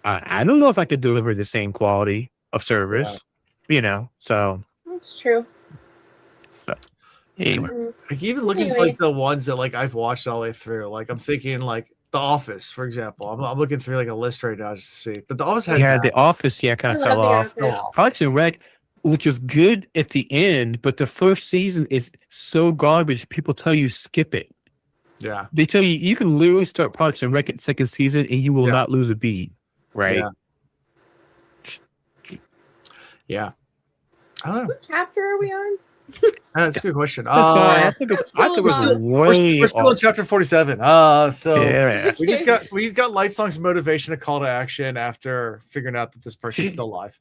I don't know if I could deliver the same quality of service. So that's true. So, anyway, like even looking for like the ones that like I've watched all the way through, like I'm thinking like The Office, for example. I'm looking through like a list right now just to see. But The Office had The Office, kind of fell off. Parks and Rec, which is good at the end, but the first season is so garbage. People tell you skip it. Yeah, they tell you can literally start Parks and Rec at second season and you will not lose a beat. Right? Yeah. I don't know. What chapter are we on? That's a good question. I think we're still in chapter 47. We've got Lightsong's motivation, a call to action after figuring out that this person's still alive.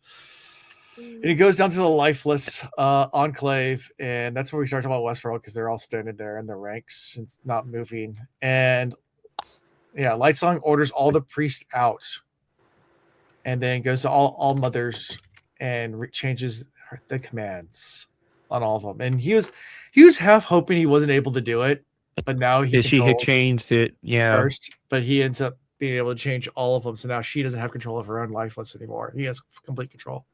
And he goes down to the lifeless enclave, and that's where we start talking about Westworld because they're all standing there in the ranks and not moving. And Lightsong orders all the priests out, and then goes to all mothers and changes the commands on all of them. And he was half hoping he wasn't able to do it, but now she had changed it first, but he ends up being able to change all of them. So now she doesn't have control of her own lifeless anymore. He has complete control.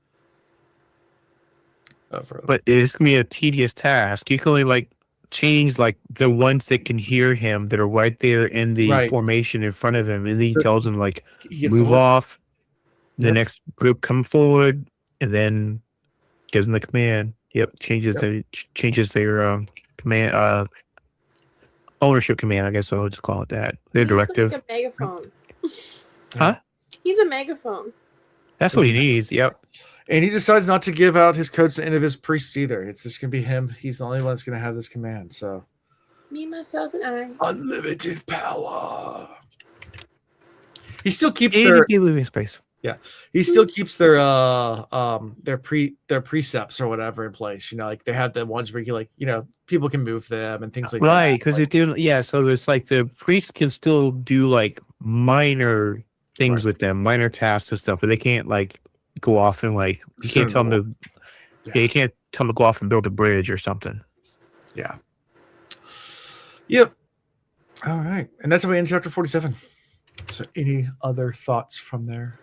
But it's gonna be a tedious task. You can only change the ones that can hear him that are right there in the formation in front of him, and then he tells them move off. The next group come forward, and then gives them the command. Changes their command ownership command. I guess I'll just call it that. Their directive. Like a megaphone. Huh? He's a megaphone. That's what he needs. Yep. And he decides not to give out his codes to any of his priests either. It's just gonna be him. He's the only one that's gonna have this command. So, me, myself, and I. Unlimited power. He still keeps living space. Yeah, he still keeps their precepts or whatever in place. They have the ones where people can move them and things like that. Right, because they do. Yeah, so there's the priests can still do minor things with them, minor tasks and stuff, but they can't go off and you can't tell them to. You can't tell them to go off and build a bridge or something. Yeah. Yep. All right, and that's how we end chapter 47. So, any other thoughts from there?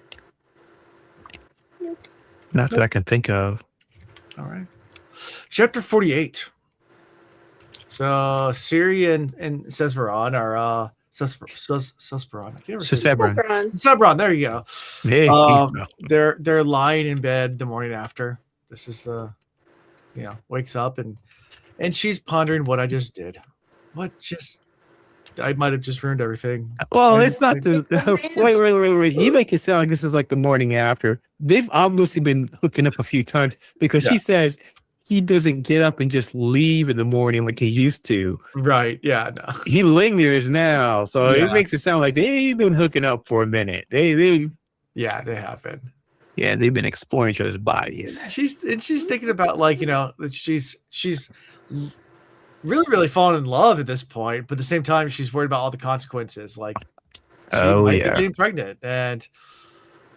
Not that I can think of. All right. Chapter 48. So Siri and Susebron are Susebron. I can't remember. Susebron. There you go. Hey, they're lying in bed the morning after. This is wakes up and she's pondering what I just did. I might have just ruined everything. Well, it's not the wait. You make it sound like this is like the morning after. They've obviously been hooking up a few times because she says he doesn't get up and just leave in the morning like he used to. Right. Yeah. No. He lingers now. So it makes it sound like they've been hooking up for a minute. They have been. Yeah, they've been exploring each other's bodies. She's thinking about that she's really, really fallen in love at this point, but at the same time, she's worried about all the consequences. Like, she might be getting pregnant, and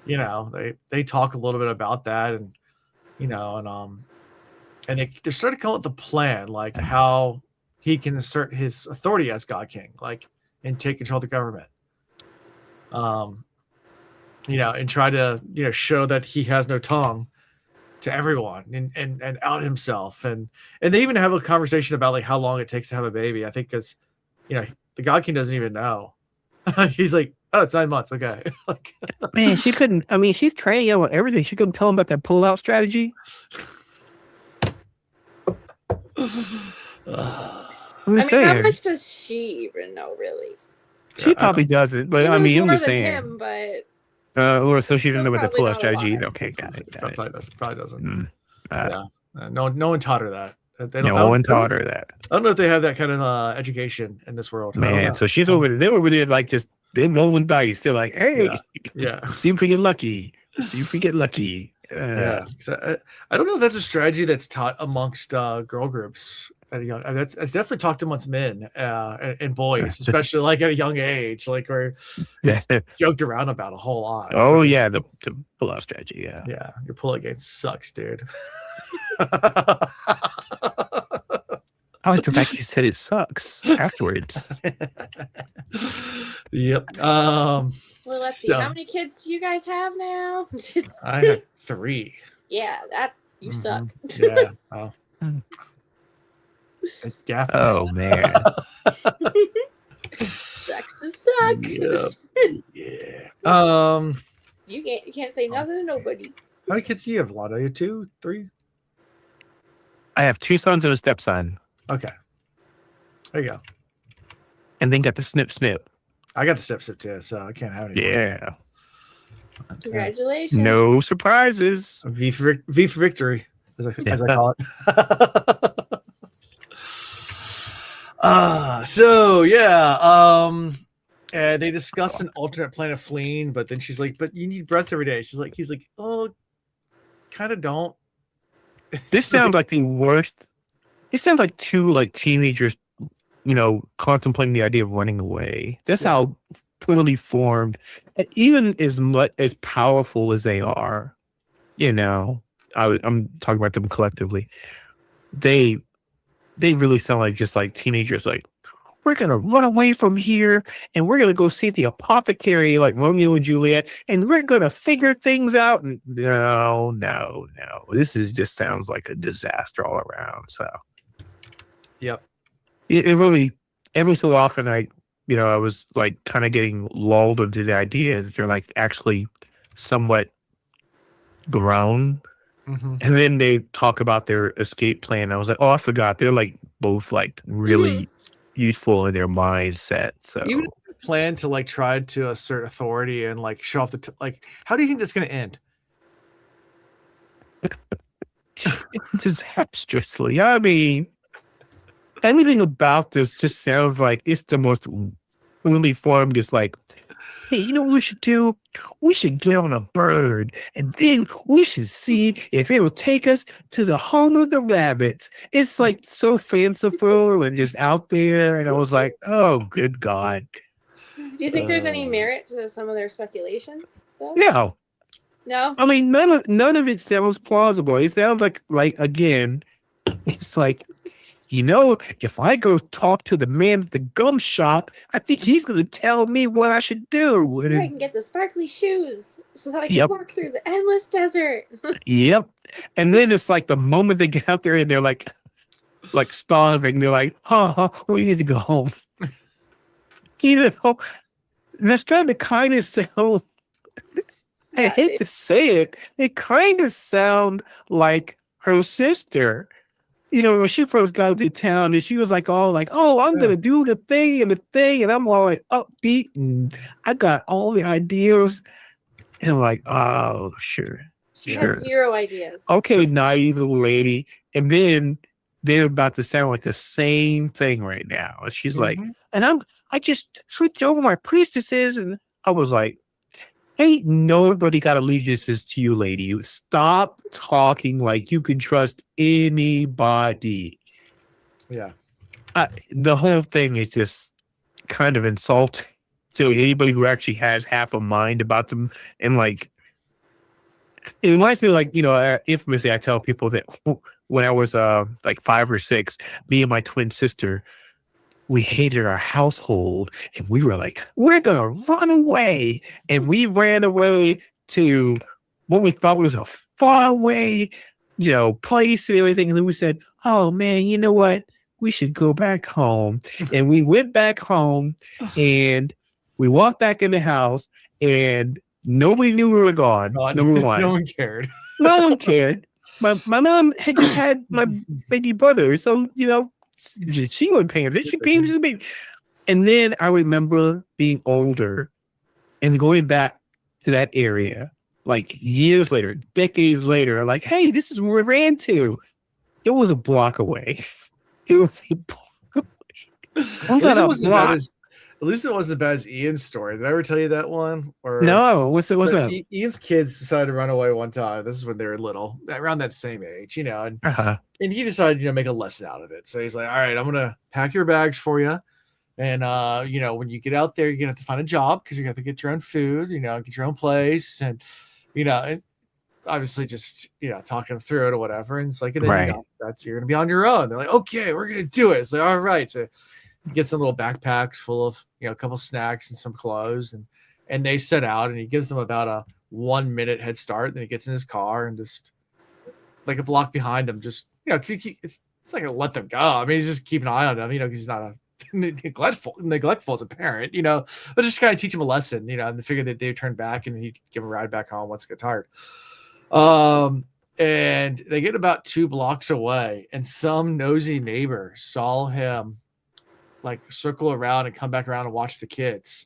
they talk a little bit about that, and and they're starting to come up with the plan, like how he can assert his authority as God King, like, and take control of the government. And try to show that he has no tongue to everyone and out himself, and they even have a conversation about like how long it takes to have a baby. I think because the God King doesn't even know. He's like, oh, it's 9 months. Okay. Man, she couldn't. I mean, she's training him on everything. She couldn't tell him about that pull-out strategy. I'm saying, how much does she even know, really? She probably doesn't, but I mean, I'm just saying. Him, but or so she didn't know what the pull-out strategy. Okay, got it. Probably doesn't. No one taught her that. No one taught her that. I don't know if they have that kind of education in this world. Man, so she's over there. They're over there like just rolling by. Still like, hey, see if we get lucky. I don't know if that's a strategy that's taught amongst girl groups. That's definitely talked amongst men and boys, especially like at a young age, like where it's joked around about a whole lot. Oh yeah, the pull-out strategy. Yeah, your pull-out game sucks, dude. I like the fact you said it sucks afterwards. Yep. Well, let's see. How many kids do you guys have now? I have 3. Yeah, that you suck. Yeah. Oh. Yeah. Oh man. Sucks to suck. Yep. Yeah. You can't say nothing to nobody. How many kids do you have, Lotto? You 2, 3? I have 2 sons and a stepson. Okay. There you go. And then got the snip. I got the snip too, so I can't have any. Yeah. Congratulations. No surprises. V for victory, as I call it. And they discuss an alternate plan of fleeing, but then she's like, "But you need breaths every day." He's like, "Oh, kind of don't." This sounds like the worst. It sounds like 2 like teenagers, contemplating the idea of running away. That's how poorly formed, and even as much as powerful as they are, I'm talking about them collectively. They really sound like just like teenagers. Like, we're gonna run away from here, and we're gonna go see the apothecary, like Romeo and Juliet, and we're gonna figure things out. And no, this just sounds like a disaster all around. So, yep. It really, every so often, I was like kind of getting lulled into the idea that they're like actually somewhat grown. Mm-hmm. And then they talk about their escape plan. I was like, oh, I forgot. They're like both like really youthful in their mindset. So you plan to like try to assert authority and like show off how do you think that's going to end? Disastrously. I mean, anything about this just sounds like it's the most really formed. It's like, hey, you know what we should do? We should get on a bird, and then we should see if it will take us to the home of the rabbits. It's like so fanciful and just out there. And I was like, oh, good God. Do you think there's any merit to some of their speculations, though? No. I mean, none of it sounds plausible. It sounds like again, it's like, if I go talk to the man at the gum shop, I think he's going to tell me what I should do. I can get the sparkly shoes so that I can walk through the endless desert. Yep. And then it's like the moment they get out there and they're like starving, they're like, we need to go home. And that's trying to kind of sound, I hate to say it kind of sound like her sister. When she first got to town and she was like, I'm going to do the thing and I'm all like upbeat and I got all the ideas. And I'm like, oh, sure. She had 0 ideas. Okay, naive little lady. And then they're about to sound like the same thing right now. And she's like, and I just switched over my priestesses. And I was like, ain't nobody got allegiances to you, lady. Stop talking like you can trust anybody. Yeah. The whole thing is just kind of insulting to anybody who actually has half a mind about them. And like, it reminds me of infamously, I tell people that when I was like 5 or 6, me and my twin sister, we hated our household and we were like, we're going to run away. And we ran away to what we thought was a far away, place and everything. And then we said, oh man, you know what? We should go back home. And we went back home and we walked back in the house and nobody knew we were gone. Number one. No one cared. No one cared. My mom had just had my baby brother. So, she wasn't paying attention. And then I remember being older and going back to that area, like years later, decades later, like, hey, this is where we ran to. It was a block away. It was a block away. At least it wasn't as bad as Ian's story. Did I ever tell you that one? Or no, what's that? Ian's kids decided to run away one time. This is when they were little, around that same age, and he decided, to make a lesson out of it. So he's like, all right, I'm going to pack your bags for you. And, when you get out there, you're going to have to find a job because you have to get your own food, get your own place. And, and obviously just, talking through it or whatever. And it's like, and then, you're going to be on your own. They're like, okay, we're going to do it. It's like, all right. So he gets some little backpacks full of, a couple snacks and some clothes. And they set out and he gives them about a 1 minute head start. Then he gets in his car and just like a block behind them, just, it's not going to let them go. I mean, he's just keeping an eye on them, because he's not neglectful as a parent, but just kind of teach him a lesson, and they figured that they'd turn back and he'd give him a ride back home once they get tired. And they get about 2 blocks away and some nosy neighbor saw him like circle around and come back around and watch the kids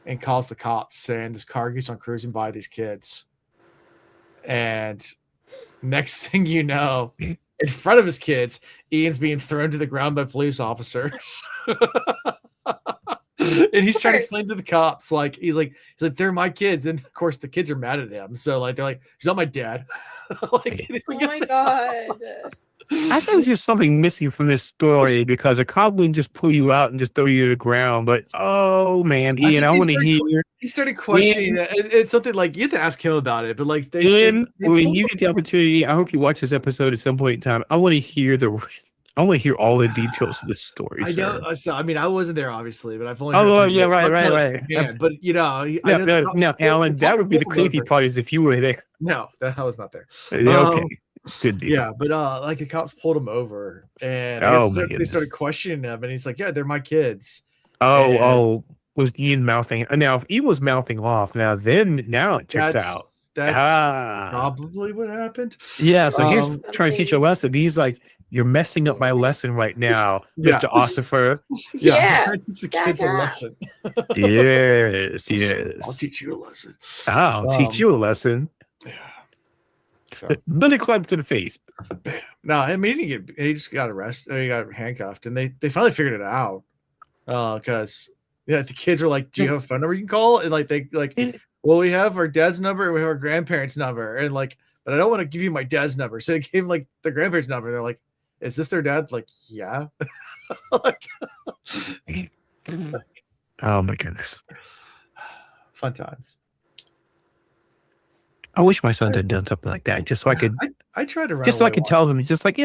and calls the cops saying this car keeps on cruising by these kids. And next thing you know, in front of his kids, Ian's being thrown to the ground by police officers. And he's trying to explain to the cops, like he's like they're my kids, and of course the kids are mad at him. So like they're like, he's not my dad. Like, oh my god. I think there's something missing from this story because a cop wouldn't just pull you out and just throw you to the ground. But oh man, Ian, I want to hear. He started questioning it. It's something like you have to ask him about it. But like, Ian, when you get the opportunity, I hope you watch this episode at some point in time. I want to hear all the details of this story. I know. So, I mean, I wasn't there obviously, but I've only. Right. But no, Alan, that would be the creepy part is if you were there. No, I was not there. Okay. Good deal. Yeah, but like the cops pulled him over and they started questioning him, and he's like, "Yeah, they're my kids." Was Ian mouthing? Now, if he was mouthing off, now it checks out. That's probably what happened. Yeah, so he's trying to teach a lesson. He's like, "You're messing up my lesson right now, Mr. Ossifer." Yeah, trying to teach the kids a lesson. Yes. I'll teach you a lesson. I'll teach you a lesson. Yeah. So. Then they climbed to the face. Bam. No, I mean he just got arrested. He got handcuffed, and they finally figured it out. Because the kids were like, "Do you have a phone number you can call?" And well, we have our dad's number and we have our grandparents' number, and like, but I don't want to give you my dad's number. So they gave him like the grandparents' number. They're like, "Is this their dad?" Like, yeah. Oh my goodness. Fun times. I wish my son had done something like that, just so I could. I tried to run. Just so I could tell them, just like,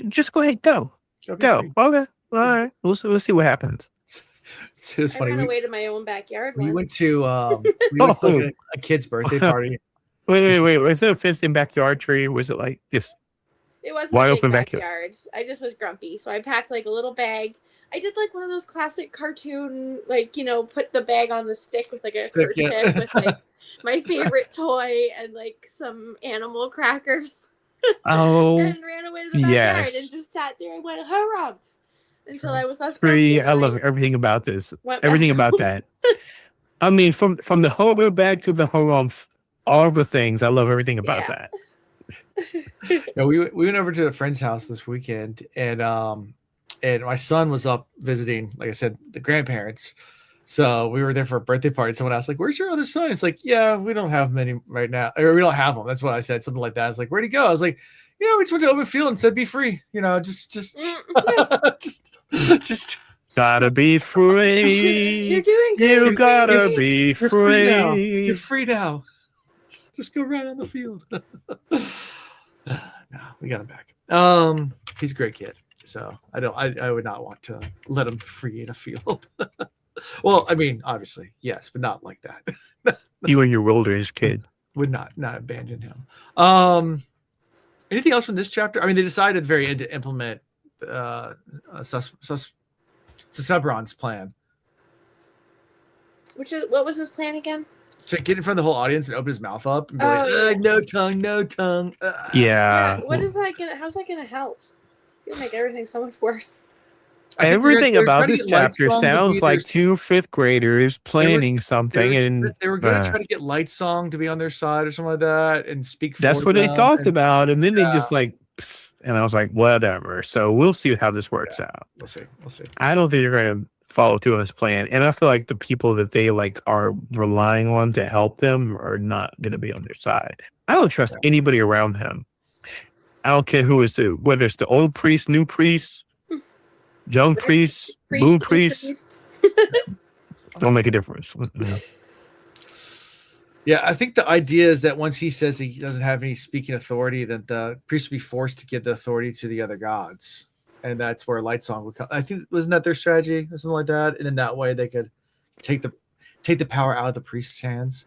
just go ahead, go. Go. Okay. All right. We'll see what happens. It was funny. I ran away to my own backyard. We went to like a kid's birthday party. Wait. Was it a fenced-in backyard tree? Was it like just? It wasn't wide a open big backyard. I just was grumpy, so I packed like a little bag. I did like one of those classic cartoon, like, you know, put the bag on the stick with like a kerchief with like my favorite toy and like some animal crackers. Oh, and ran away to the backyard and just sat there and went hurrah until I was less grumpy. I love everything about this. Everything about that. I mean, from the home bag to the home, all the things. I love everything about that. Yeah, we went over to a friend's house this weekend, and my son was up visiting, like I said, the grandparents. So we were there for a birthday party. Someone asked, like, "Where's your other son?" It's like, "Yeah, we don't have many right now, or we don't have them." That's what I said, something like that. It's like, "Where'd he go?" I was like, "You know, we just went to open field and said, be free. You know, just gotta be free. You're doing good. You gotta be free. You're free now. Just go right on the field." No, we got him back. He's a great kid, so I would not want to let him free in a field. Well, I mean, obviously, yes, but not like that. You and your wilderness kid would not abandon him. Anything else from this chapter? I mean, they decided at the very end to implement Susebron's plan. What was his plan again? To get in front of the whole audience and open his mouth up and be like, no tongue. Yeah. What is that gonna? How's that gonna help? It'll make everything so much worse. Everything about this chapter sounds like two fifth graders planning something, and they were going to try to get Lightsong to be on their side or something like that and speak. That's what they talked about, and then they just like, and I was like, whatever. So we'll see how this works out. We'll see. I don't think they're going to follow through on this plan, and I feel like the people that they like are relying on to help them are not going to be on their side. I don't trust anybody around him. I don't care who is who, whether it's the old priest, new priest. Young priest, moon priest, don't make a difference. Yeah, I think the idea is that once he says he doesn't have any speaking authority, that the priest will be forced to give the authority to the other gods, and that's where Lightsong would come. I think wasn't that their strategy or something like that, and in that way they could take the power out of the priest's hands.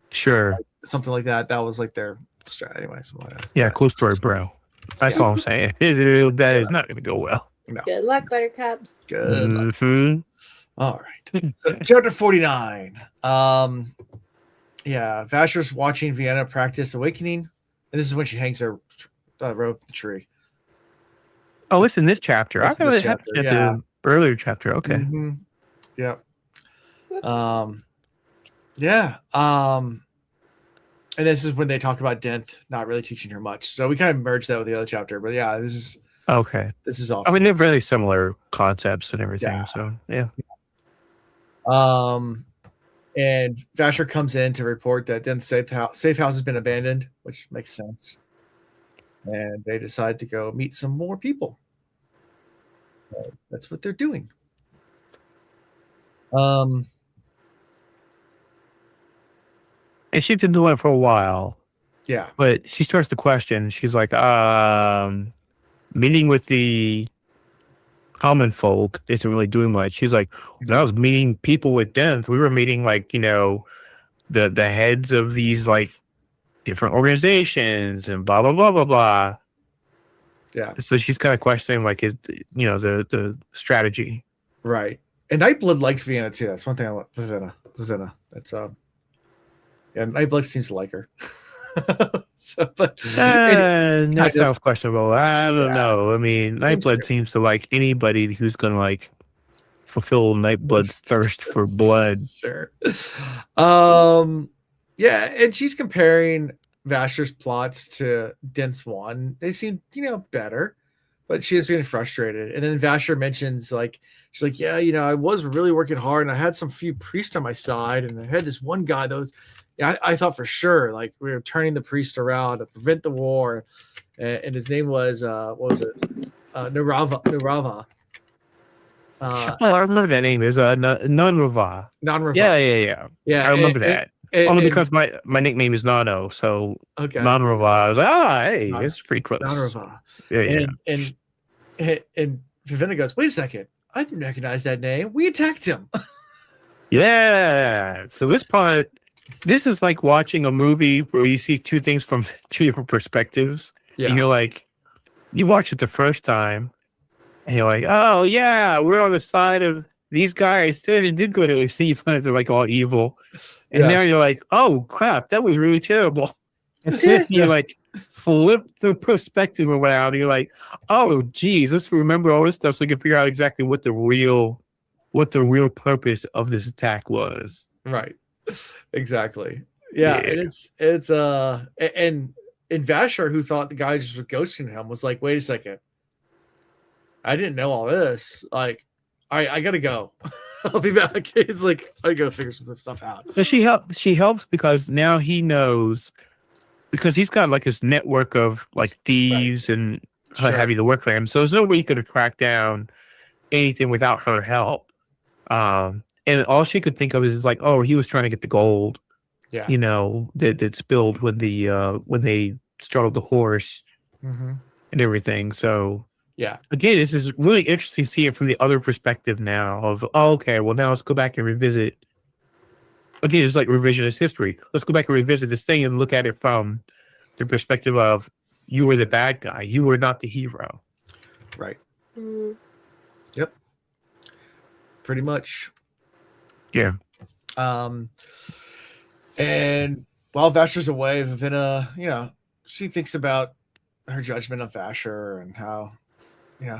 Sure, something like that. That was like their strategy anyway. Something like that. Yeah, cool story, bro. That's all I'm saying. That is not going to go well. No. Good luck, Buttercups. Good luck. All right. So, chapter 49. Vasher's watching Vivenna practice awakening, and this is when she hangs her rope at the tree. Oh, it's in this chapter. I thought it happened at the earlier chapter. Okay. Mm-hmm. Yeah. And this is when they talk about Denth not really teaching her much. So we kind of merged that with the other chapter. But yeah, this is okay. This is awesome. I mean, they're very similar concepts and everything. Yeah. So yeah. And Vasher comes in to report that Denth's safe house has been abandoned, which makes sense. And they decide to go meet some more people. So that's what they're doing. And she's been doing it for a while. Yeah. But she starts to question. She's like, meeting with the common folk isn't really doing much. She's like, when I was meeting people with Denth, we were meeting like, you know, the heads of these like different organizations and blah, blah, blah, blah, blah. Yeah. So she's kind of questioning like his, you know, the strategy. Right. And Nightblood likes Vivenna too. That's one thing I want. Vivenna. That's yeah, Nightblood seems to like her. So, but that sounds questionable. I don't know. I mean, Nightblood seems to like anybody who's gonna like fulfill Nightblood's thirst for blood. Sure. Yeah, and she's comparing Vasher's plots to Denth's one. They seem, you know, better, but she is getting frustrated. And then Vasher mentions like she's like, yeah, you know, I was really working hard, and I had some few priests on my side, and I had this one guy that was. Yeah, I thought for sure, like we were turning the priest around to prevent the war, and his name was what was it? Nurava. I remember that name. Is Nunrava. Nunrava. Yeah. I remember that. Only because my nickname is Nano, so okay. Nunrava. I was like, hey, nice. It's pretty close. Nunrava. Yeah. And Vivenna goes, "Wait a second, I didn't recognize that name. We attacked him." Yeah. So this is like watching a movie where you see two things from two different perspectives. Yeah. And you're like, you watch it the first time, and you're like, oh yeah, we're on the side of these guys. They did go to see they're like all evil, and now you're like, oh crap, that was really terrible. And then you like flip the perspective around. And you're like, oh geez, let's remember all this stuff so we can figure out exactly what the real purpose of this attack was. Right. Exactly. Yeah. And and Vasher, who thought the guy just was ghosting him, was like, wait a second. I didn't know all this. Like, I gotta go. I'll be back. It's like, I gotta figure some stuff out. But she helps because now he knows, because he's got like his network of like thieves and having to work for him. So there's no way he could have cracked down anything without her help. And all she could think of is like, oh, he was trying to get the gold. Yeah. You know, that spilled when they startled the horse and everything. So yeah. Again, this is really interesting to see it from the other perspective now of, oh, okay, well now let's go back and revisit. Again, it's like revisionist history. Let's go back and revisit this thing and look at it from the perspective of, you were the bad guy. You were not the hero. Right. Yep. Pretty much. Yeah. And while Vasher's away, Vivenna, she thinks about her judgment of Vasher and how,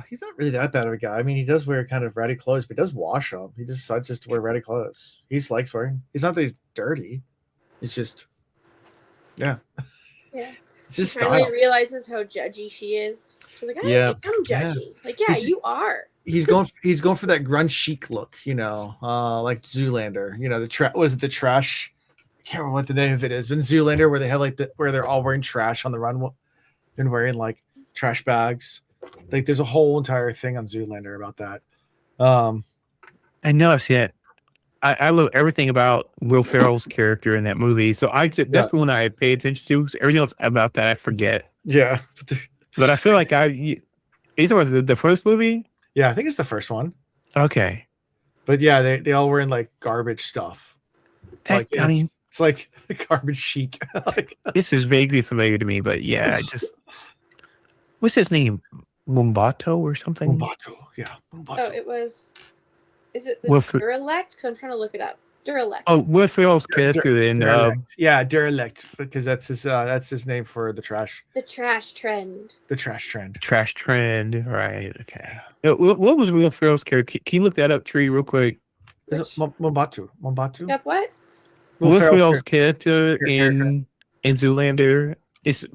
he's not really that bad of a guy. I mean, he does wear kind of ratty clothes, but he does wash them. He just decides just to wear ratty clothes. He just likes wearing. It's not that he's dirty. It's just, yeah. It's just style. Finally realizes how judgy she is. She's like, I'm judgy. Like, you are. He's going for that grunge chic look, like Zoolander. Was it the trash? I can't remember what the name of it is. But in Zoolander, where they have where they're all wearing trash on the run and wearing like trash bags. Like there's a whole entire thing on Zoolander about that. I know I've seen it. I love everything about Will Ferrell's character in that movie. So that's the one I pay attention to. So everything else about that I forget. Yeah, but I feel like is it the first movie? Yeah, I think it's the first one. Okay. But yeah, they all wearing like garbage stuff. It's like garbage chic. This is vaguely familiar to me, but yeah, what's his name? Mumbato or something? Mumbato, yeah. Mumbato. Oh, is it the Durelect? Because I'm trying to look it up. Durelect. Oh, Will Ferrell's character in Derelict, because that's his name for the trash. The trash trend. The trash trend. Trash trend. Right. Okay. What was Will Ferrell's character? Can you look that up, Tree, real quick? Mombatu. Yep. What? Will Ferrell's character in Zoolander is.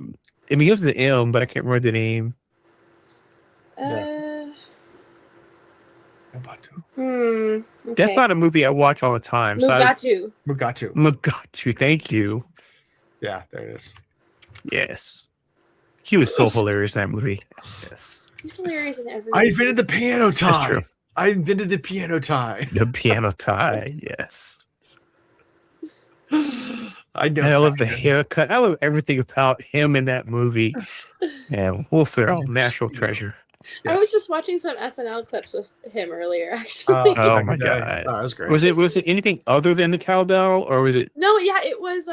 I mean, it was the M, but I can't remember the name. Mombatu. Okay. That's not a movie I watch all the time. Mugatu. Thank you. Yeah, there it is. Yes. He was so hilarious in that movie. Yes. He's hilarious in every I invented the piano tie. That's true. I invented the piano tie. The piano tie, yes. I know. And I love the haircut. I love everything about him in that movie. And Will Ferrell, natural treasure. Yes. I was just watching some SNL clips with him earlier, actually. Oh my god, that was great. Was it anything other than the cowbell, or was it? No, yeah, it was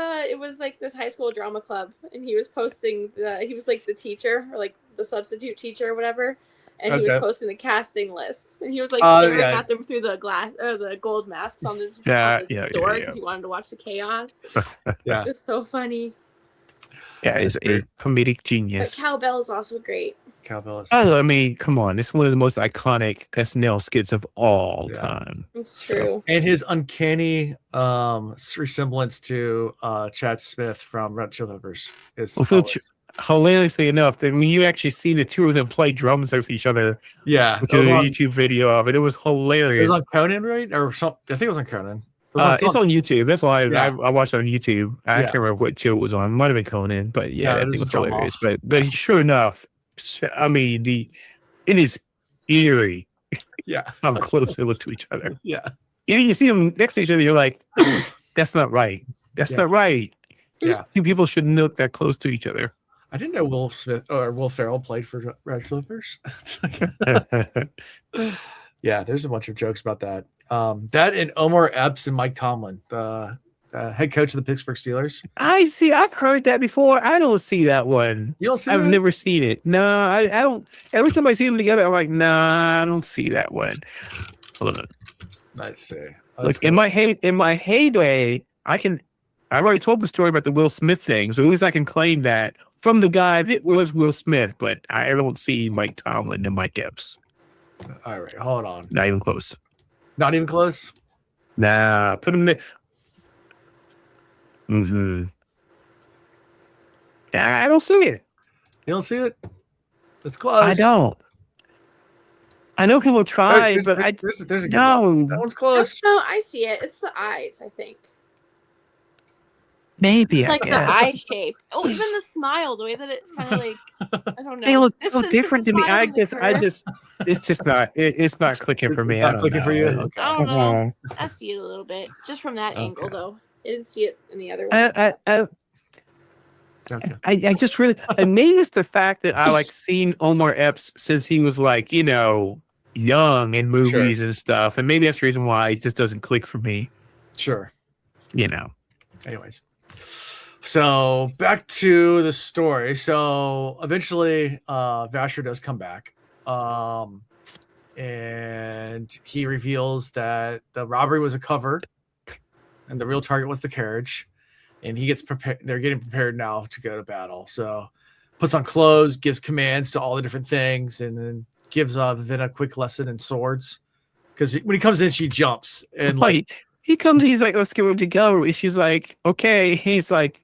like this high school drama club, and he was posting he was like the teacher or like the substitute teacher or whatever, and he was posting the casting list, and he was like staring at them through the glass or the gold masks on this door because he wanted to watch the chaos. Yeah, it's so funny. Yeah, he's a comedic genius. But Cowbell is also great. Cowbell is. I mean, come on, it's one of the most iconic SNL skits of all time. It's true. And his uncanny resemblance to Chad Smith from Red Chili Peppers is hilariously enough that when you actually see the two of them play drums with each other, which is a YouTube video of it, it was hilarious. It was on Conan, right? Or something? I think it was on Conan. It's on YouTube. That's why I watched it on YouTube. I can't remember what show it was on. It might have been Conan, but I think it was hilarious. But sure enough, I mean, it is eerie. Yeah, how close they look to each other. Yeah, you see them next to each other, you're like, that's not right. That's not right. Yeah, Two people shouldn't look that close to each other. I didn't know Will Smith or Will Ferrell played for Red Flippers. Yeah, there's a bunch of jokes about that. That and Omar Epps and Mike Tomlin, the head coach of the Pittsburgh Steelers. I see. I've heard that before. I don't see that one. You don't see I've that? never seen it. No, I don't. Every time I see them together, I'm like, nah, I don't see that one. Hold on. Let's see. Look, cool. in my heyday, I've already told the story about the Will Smith thing, so at least I can claim that from the guy that was Will Smith, but I don't see Mike Tomlin and Mike Epps. All right, hold on. Not even close. Not even close? Nah, put him there. I don't see it. You don't see it? It's close. I don't. I know people try, but there's a good no. one. That one's close. No, I see it. It's the eyes, I think. Maybe it's like the eye shape. Oh, even the smile, the way that it's kind of like, I don't know. They look so different to me. It's just not. It's not clicking for me. It's not clicking for you. Okay. I don't know. I see it a little bit, just from that angle, though. I didn't see it in the other one. Okay. I just really, and maybe it's the fact that I like seen Omar Epps since he was like, young in movies and stuff. And maybe that's the reason why it just doesn't click for me. Sure. Anyways. So back to the story. So eventually Vasher does come back. And he reveals that the robbery was a cover and the real target was the carriage. And he gets prepared. They're getting prepared now to go to battle. So puts on clothes, gives commands to all the different things, and then gives Vivenna a quick lesson in swords. Because when he comes in, she jumps. And he comes, he's like, let's get ready to go. She's like, okay. He's like,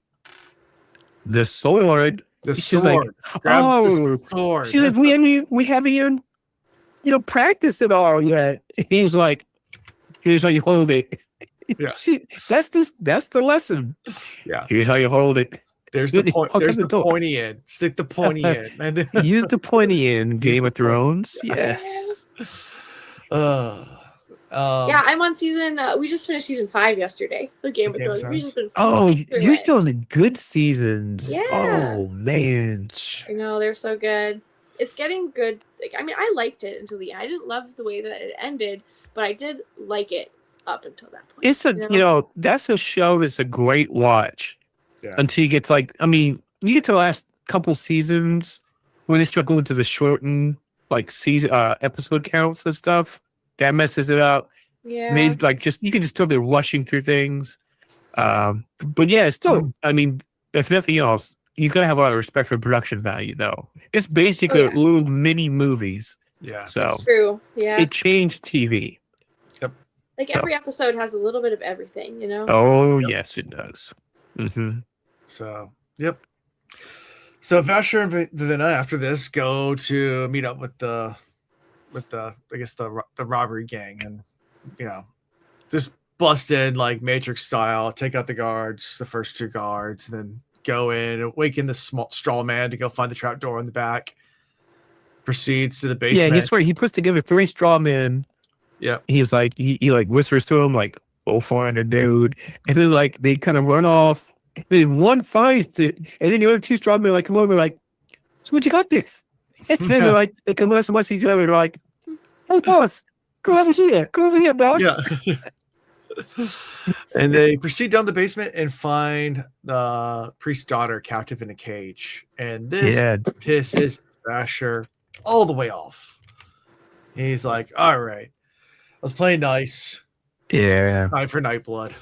the sword. She's like, the sword. She's like, we haven't even, practiced it all yet. He's like, here's how you hold it. Yeah, that's the lesson. Yeah, here's how you hold it. There's the point. There's the pointy end. Stick the pointy end. Use the pointy end. Game of Thrones. Yes. Yeah, I'm on season. We just finished season 5 yesterday. The Game of Thrones. We just been you're still in the good seasons. Yeah. Oh man. I know they're so good. It's getting good. I liked it until the end. I didn't love the way that it ended, but I did like it up until that point. It's that's a show that's a great watch until you get to you get to the last couple seasons when they start going to the shortened season episode counts and stuff. That messes it up. Yeah. Maybe you can just tell they're rushing through things. But yeah, it's still, if nothing else, you gotta have a lot of respect for production value though. It's basically little mini movies. Yeah. So that's true. Yeah. It changed TV. Every episode has a little bit of everything, Oh, yes, it does. Mm-hmm. So, yep. So Vasher and Vivenna after this go to meet up with the robbery gang, and just bust in Matrix style, take out the guards, the first 2 guards, and then go in, awaken the small straw man to go find the trap door in the back. Proceeds to the basement. Yeah, he puts together 3 straw men. Yeah, he's like he whispers to him "Go find a dude," and then they kind of run off. And then one finds it, and then the other 2 straw men come over so what you got this? And then they come listen to each other. They're hey boss, go over here, boss. Yeah. And they proceed down the basement and find the priest's daughter captive in a cage, and this pisses Vasher all the way off. He's like, all right. Let's play nice. Yeah. Night for Nightblood.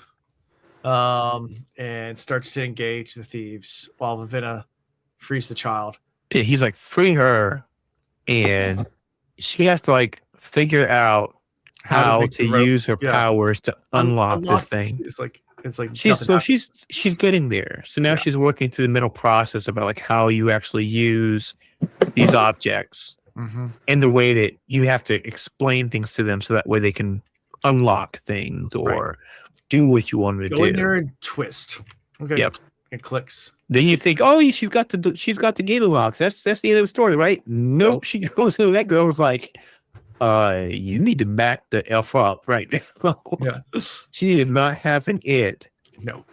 And starts to engage the thieves while Vivenna frees the child. Yeah, he's like, free her. And she has to figure out how to use her powers to unlock this thing. It's like she's getting there. So now she's working through the mental process about how you actually use these objects. Mm-hmm. And the way that you have to explain things to them so that way they can unlock things or do what you want them to do. Go in there and twist. Okay. Yep. It clicks. Then you think, she's got the gate locks. That's the end of the story, right? Nope. She goes to that girl's you need to back the F up right now. Yeah. She is not having it. No.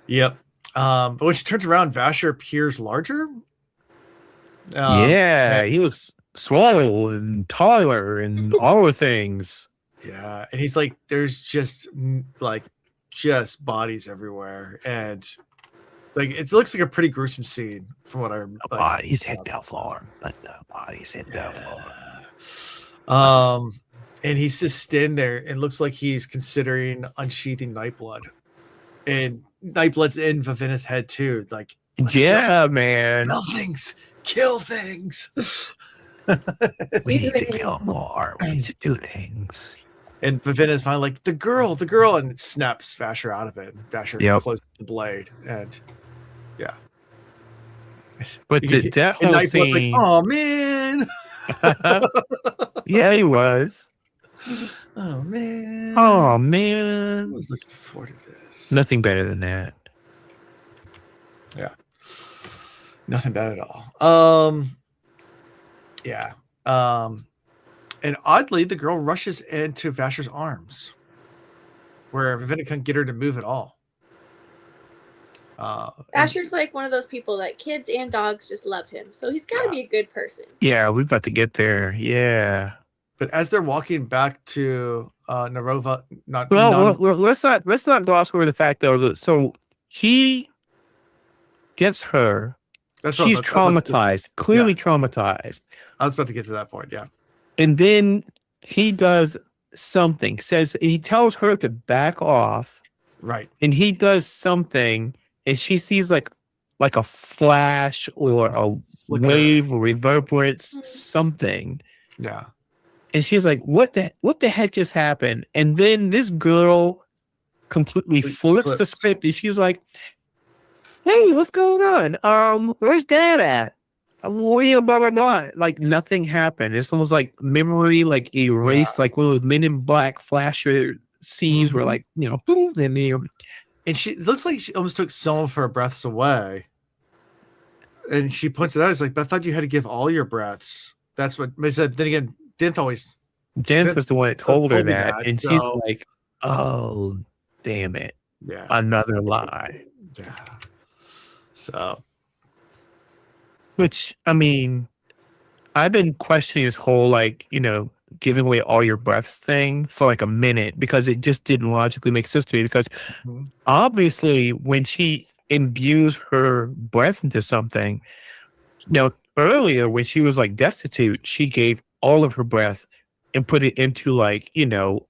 Yep. But when she turns around, Vasher appears larger. He looks swole and taller and all the things. Yeah, and he's like, there's just bodies everywhere, and like it looks like a pretty gruesome scene from what I'm. Bodies hit the floor, but the bodies hit the floor. And he's just standing there, and looks like he's considering unsheathing Nightblood, and Nightblood's in Vivenna's head too. Like, man, kill things. We need to kill more. We need to do things. And Vivenna's finally like, the girl, and it snaps Vasher out of it. Vasher closes the blade, and yeah. But that whole scene, like, oh man. Yeah, he was. Oh man. I was looking forward to this. Nothing better than that. Yeah. Nothing bad at all. Yeah. And oddly, the girl rushes into Vasher's arms, where Vivenna can't get her to move at all. Vasher's like one of those people that kids and dogs just love him, so he's got to be a good person. Yeah, we're about to get there. Yeah. But as they're walking back to Narova, let's not gloss over the fact though. So he gets her. She's traumatized, clearly traumatized. I was about to get to that point, yeah. And then he does something. He tells her to back off. Right. And he does something, and she sees like a flash or a wave or reverberates something. Yeah. And she's like, what the heck just happened? And then this girl completely flips the script, and she's like, hey, what's going on? Where's Dad at? Blah, blah, blah. Like nothing happened. It's almost like memory erased, like one of those Men in Black flasher scenes where boom, and she looks like she almost took some of her breaths away. And she points it out. It's like, but I thought you had to give all your breaths. That's what they said. Then again, Dinth was the one that told her that. And she's like, oh, damn it. Yeah. Another lie. Yeah. So. Which, I mean, I've been questioning this whole, giving away all your breaths thing for a minute, because it just didn't logically make sense to me. Because obviously, when she imbues her breath into something, earlier when she was destitute, she gave all of her breath and put it into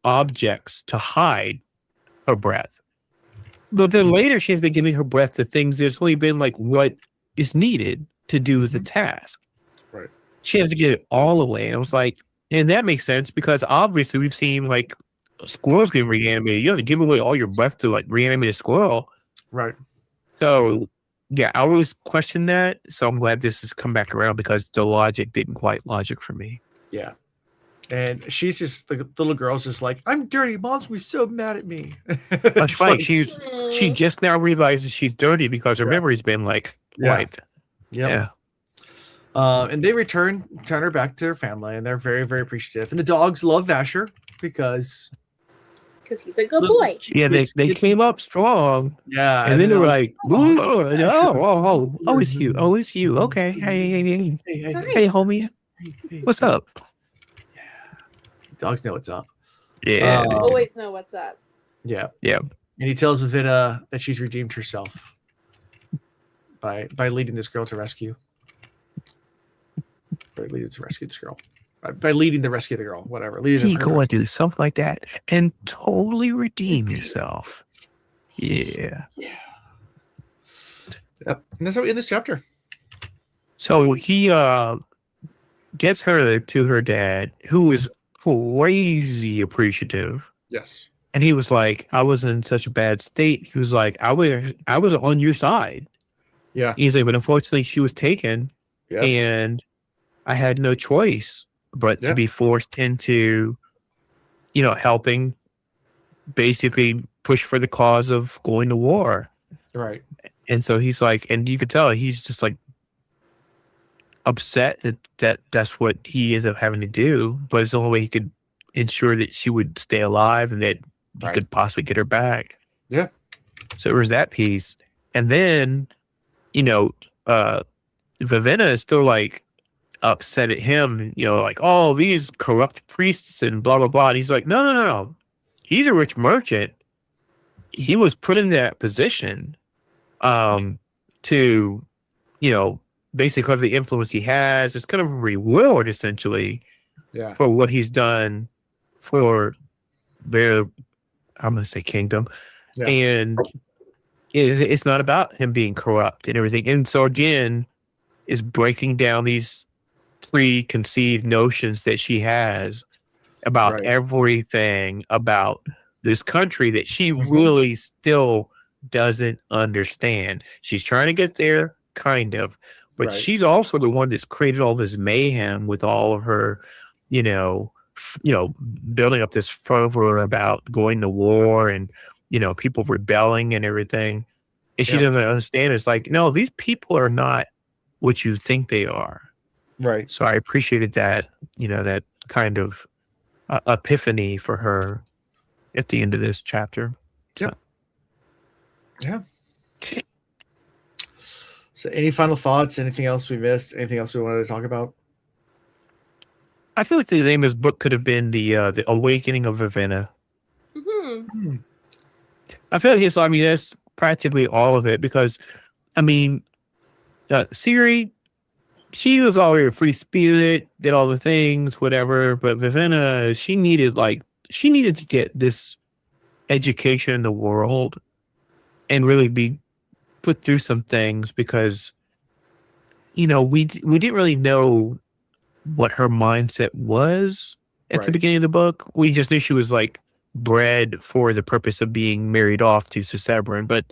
objects to hide her breath. But then later, she's been giving her breath to things that's only been what is needed to do the task. Right. She has to get it all away. And I was like, and that makes sense, because obviously we've seen squirrels getting reanimated. You have to give away all your breath to reanimate a squirrel. Right. So yeah, I always question that. So I'm glad this has come back around, because the logic didn't quite logic for me. Yeah. And she's just, the little girl's just like, I'm dirty. Mom's gonna be so mad at me. That's right. She just now realizes she's dirty because her memory's been wiped. Yep. Yeah. And they turn her back to her family, and they're very, very appreciative. And the dogs love Vasher because he's a good boy. Yeah, they came up strong. Yeah. And then they were like, oh, it's you. Oh, it's you. Okay. Hey, homie. What's up? Yeah. Dogs know what's up. Yeah. Always know what's up. Yeah. Yeah. And he tells Vivenna that she's redeemed herself by leading this girl to rescue. By leading to rescue this girl. By leading the rescue of the girl. Whatever. You go and do something like that and totally redeem yourself. Yeah. Yeah. Yep. And that's how we end this chapter. So he gets her to her dad, who is crazy appreciative. Yes. And he was like, I was in such a bad state. He was like, I was on your side. Yeah. He's like, but unfortunately she was taken. Yeah. And I had no choice but to be forced into, helping basically push for the cause of going to war. Right. And so he's like, and you could tell he's just upset that's what he ended up having to do, but it's the only way he could ensure that she would stay alive and that he could possibly get her back. Yeah. So there was that piece. And then, you know, Vivenna is still like upset at him, like, oh, these corrupt priests and blah, blah, blah. And he's like, no, no, no, no. He's a rich merchant. He was put in that position to, basically because of the influence he has. It's kind of a reward, essentially, for what he's done for their, I'm going to say kingdom. Yeah. And it's not about him being corrupt and everything. And so, again, is breaking down these preconceived notions that she has about everything about this country that she really still doesn't understand. She's trying to get there, kind of, but she's also the one that's created all this mayhem with all of her, building up this fervor about going to war and, people rebelling and everything. And she doesn't understand. It's like, no, these people are not what you think they are. Right. So I appreciated that, that kind of epiphany for her at the end of this chapter. Yep. Yeah. So any final thoughts? Anything else we missed? Anything else we wanted to talk about? I feel like the name of this book could have been the Awakening of Vivenna. Mm-hmm. I feel like that's practically all of it because, Siri, she was already a free spirit, did all the things, whatever. But Vivenna, she needed to get this education in the world and really be put through some things because, we didn't really know what her mindset was at the beginning of the book. We just knew she was like bred for the purpose of being married off to Susebron. But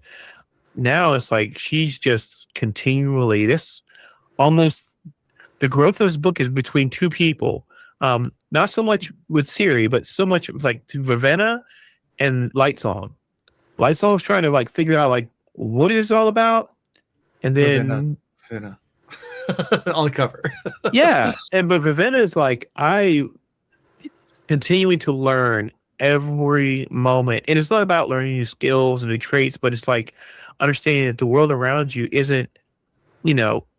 now it's like she's just continually the growth of this book is between two people. Not so much with Siri, but so much like to Vivenna and Lightsong. Lightsong was trying to like figure out like what is this all about, and then Vivenna. On the cover. Yeah, but Vivenna is like, I continuing to learn every moment, and it's not about learning new skills and new traits, but it's like understanding that the world around you isn't,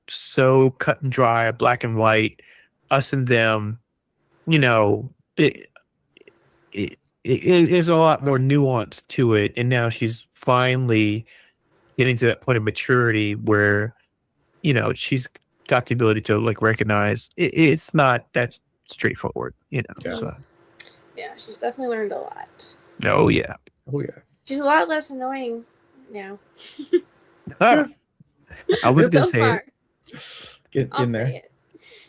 so cut and dry, black and white, us and them. It is a lot more nuance to it, and now she's finally getting to that point of maturity where, she's got the ability to like recognize it's not that straightforward, So. Yeah, she's definitely learned a lot. Oh yeah. She's a lot less annoying now. I was gonna say get in there.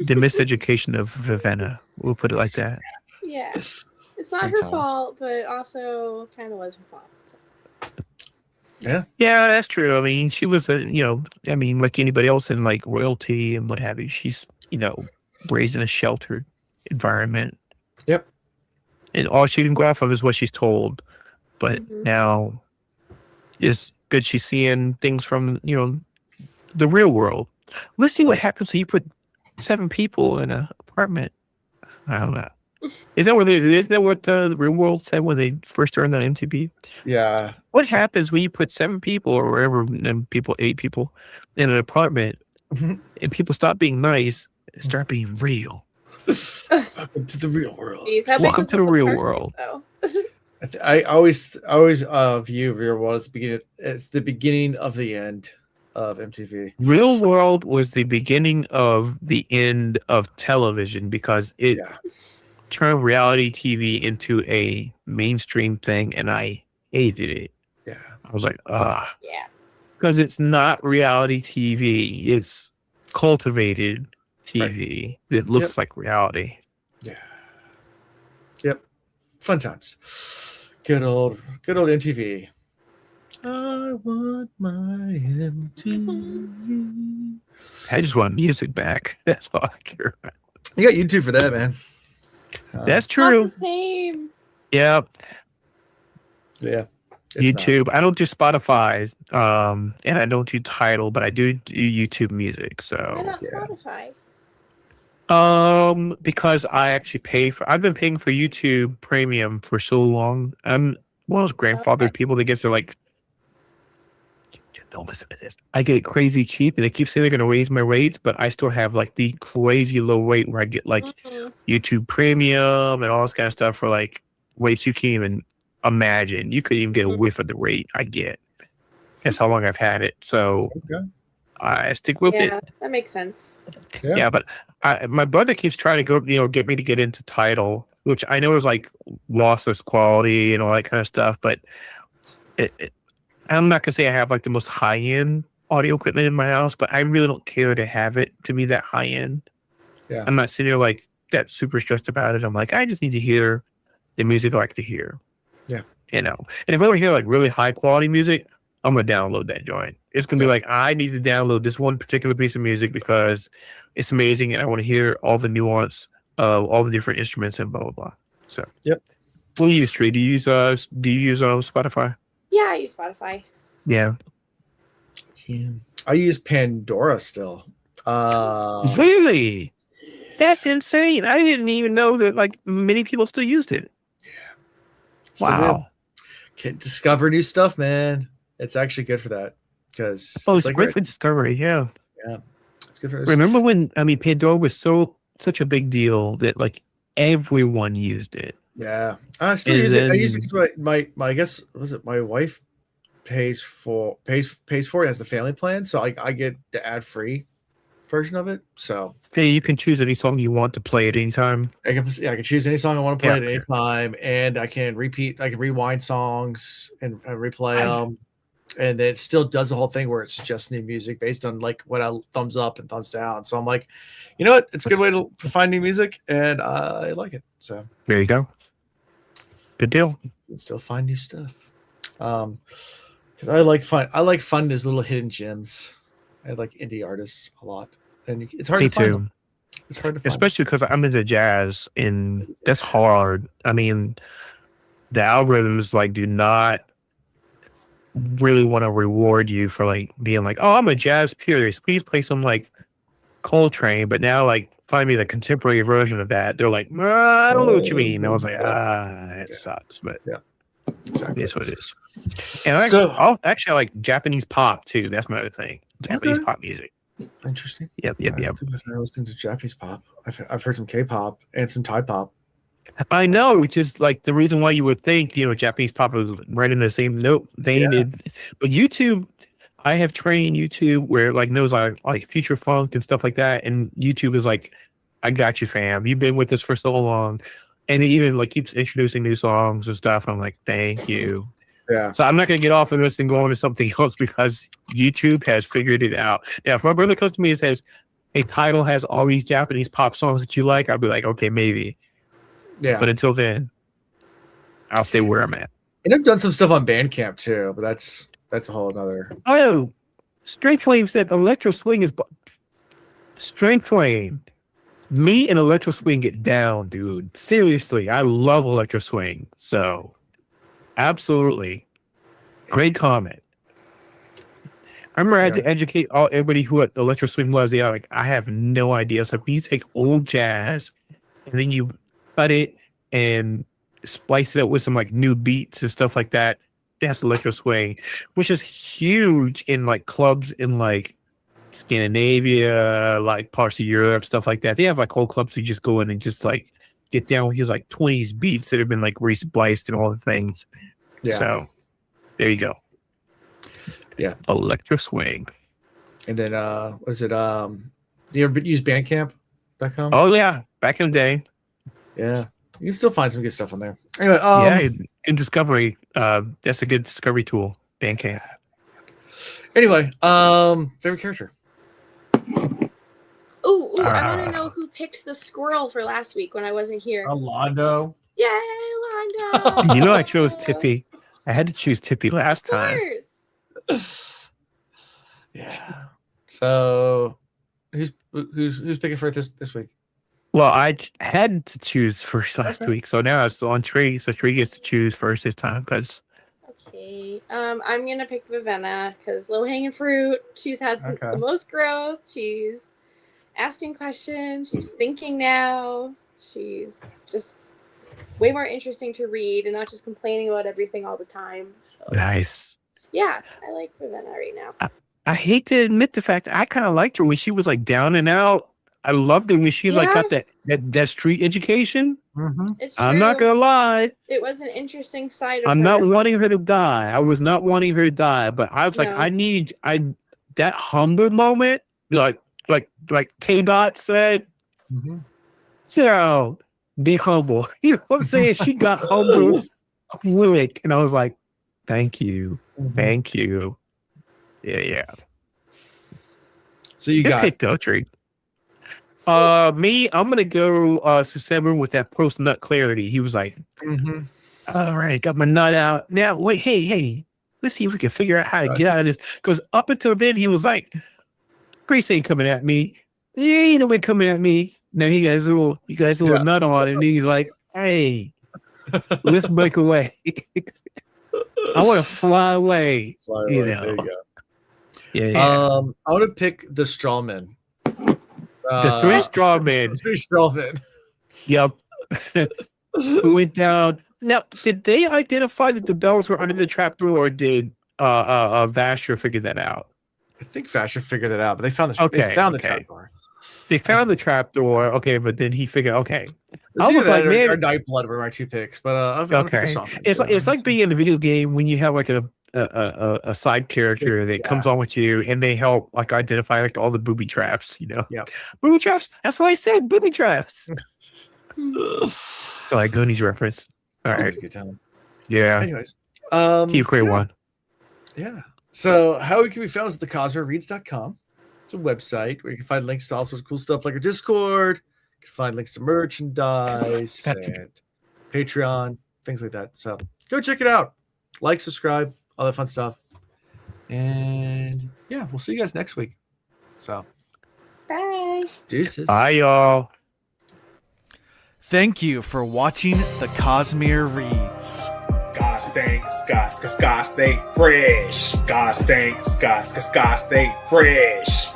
The miseducation of Vivenna. We'll put it like that. Yeah, it's not her fault, but also kind of was her fault. Yeah, that's true. She was like anybody else in like royalty and what have you. She's raised in a sheltered environment. Yep. And all she can go off of is what she's told. But now it's good she's seeing things from the real world. Let's see what happens when you put 7 people in an apartment. I don't know. Is that what the real world said when they first turned on MTV? Yeah. What happens when you put 7 people or wherever, and 8 people in an apartment and people stop being nice and start being real? Welcome to the real world. Welcome to the real world. I always view real world as the beginning of the end of MTV. Real world was the beginning of the end of television because it turned reality TV into a mainstream thing, and I hated it. Yeah. I was like, Yeah. Because it's not reality TV. It's cultivated TV that looks like reality. Yeah. Yep. Fun times. Good old MTV. I want my MTV. I just want music back. That's all I care about. You got YouTube for that, man. That's true. Not the same. Yeah. Yeah. YouTube. I don't do Spotify, and I don't do Tidal, but I do YouTube Music. So why not Spotify? Because I actually I've been paying for YouTube Premium for so long. I'm one of those grandfathered people that gets to like don't listen to this. I get crazy cheap, and they keep saying they're going to raise my rates, but I still have like the crazy low rate where I get like YouTube Premium and all this kind of stuff for like rates you can't even imagine. You couldn't even get a whiff of the rate I get. That's how long I've had it. So I stick with it. Yeah, that makes sense. Yeah, but my brother keeps trying to go, get me to get into Tidal, which I know is like lossless quality and all that kind of stuff, but I'm not gonna say I have like the most high end audio equipment in my house, but I really don't care to have it to be that high end. Yeah, I'm not sitting there like that super stressed about it. I'm like, I just need to hear the music I like to hear. Yeah, and if I ever hear like really high quality music, I'm gonna download that joint. It's gonna be like, I need to download this one particular piece of music because it's amazing, and I want to hear all the nuance of all the different instruments and blah blah blah. So, what do you use, Tree? Do you use Spotify? Yeah, I use Spotify. Yeah. I use Pandora still. Really? That's insane. I didn't even know that like many people still used it. Yeah. Wow. Can discover new stuff, man. It's actually good for that because it's like great for discovery. Yeah. Yeah. It's good for. Remember when Pandora was such a big deal that like everyone used it. Yeah, I still use it. I use it because my I guess was it my wife pays for it as the family plan, so I get the ad free version of it. So you can choose any song you want to play at any time. I can choose any song I want to play at any time, and I can rewind songs and replay them, and then it still does the whole thing where it's just new music based on like what I thumbs up and thumbs down. So I'm like, you know what? It's a good way to find new music, and I like it. So there you go. Good deal. You can still find new stuff. Because I like fun those little hidden gems. I like indie artists a lot, and it's hard to find them. It's hard to find, especially because I'm into jazz, and that's hard. I mean, the algorithms like do not really want to reward you for like being like, oh, I'm a jazz purist. Please play some like Coltrane, but now like find me the contemporary version of that. They're like, I don't know what you mean. I was like, it sucks, but exactly, it's what it is. And I actually like Japanese pop too. That's my other thing. Japanese pop music. Interesting. Yep. I think I've never listened to Japanese pop. I've heard some K-pop and some Thai pop. I know, which is like the reason why you would think Japanese pop is right in the same vein. But YouTube, I have trained YouTube where it like knows like future funk and stuff like that, and YouTube is like, I got you, fam. You've been with us for so long, and it even like keeps introducing new songs and stuff. I'm like, thank you. Yeah. So I'm not gonna get off of this and go on to something else because YouTube has figured it out. Now, if my brother comes to me and says, "Hey, Tidal has all these Japanese pop songs that you like," I'll be like, okay, maybe. Yeah. But until then, I'll stay where I'm at. And I've done some stuff on Bandcamp too, but that's a whole other. Oh, Strength Flame said Electro Swing is Strength Flame. Me and Electro Swing get down, dude. Seriously, I love Electro Swing. So, absolutely, great comment. I remember I had to educate everybody who what Electro Swing was. They are like, I have no idea. So you take old jazz and then you cut it and splice it up with some like new beats and stuff like that. That's Electro Swing, which is huge in like clubs in like Scandinavia, like parts of Europe, stuff like that. They have like whole clubs you just go in and just like get down with these like 20s beats that have been like re-spliced and all the things. Yeah. So there you go. Yeah. Electro Swing. And then what is it? You ever use Bandcamp.com? Oh yeah. Back in the day. Yeah. You can still find some good stuff on there. Anyway, in discovery, that's a good discovery tool. Bandcamp. Anyway, favorite character. Ooh, I want to know who picked the squirrel for last week when I wasn't here. Londo. Yay, Londo. I chose Tippy. I had to choose Tippy last time. Yeah. So, who's picking for this week? Well, I had to choose first last week, so now it's on Tree. So Tree gets to choose first this time because. Okay, I'm gonna pick Vivenna because low hanging fruit. She's had the most growth. She's asking questions. She's thinking now. She's just way more interesting to read and not just complaining about everything all the time. So. Nice. Yeah, I like Vivenna right now. I hate to admit the fact that I kind of liked her when she was like down and out. I loved it when she like got that street education. Mm-hmm. It's true. I'm not gonna lie. It was an interesting side of I'm her. not wanting her to die. I was not wanting her to die, but I was like, that humble moment, like K-Dot said, so be humble. You know what I'm saying? She got humble quick, and I was like, thank you. Thank you. Yeah. So you got Daughtry. Me, I'm gonna go Susebron with that post nut clarity. He was like, all right, got my nut out. Now wait, hey, let's see if we can figure out how to get out of this. Because up until then, he was like, Grace ain't coming at me. He ain't no way coming at me. Now he got his little nut on, and he's like, hey, let's break away. I want to fly away. You know. There you go. Yeah. I want to pick the strawman. The three strawmen. Three strawmen. Yep. Who went down. Now, did they identify that the bells were under the trapdoor, or did Vasher figure that out? I think Vasher figured it out, but they found the trapdoor. They found the trapdoor, okay, but then he figured, okay. I was like, man, Nightblood were my two picks, but okay. It's like being in a video game when you have like a side character that comes on with you, and they help like identify like all the booby traps, you know. Yeah, booby traps. That's what I said, booby traps. So like Goonies reference. All right. Good time. Yeah. Anyways, you create one. Yeah. So how we can be found is at thecosmoreads.com. It's a website where you can find links to all sorts of cool stuff like our Discord. You can find links to merchandise and Patreon, things like that. So go check it out. Like, subscribe, all that fun stuff. And yeah, we'll see you guys next week. So bye. Deuces. Bye, y'all. Thank you for watching the Cosmere Reads. Gosh dang, gosh, they fresh. Gosh dang, gosh, they fresh.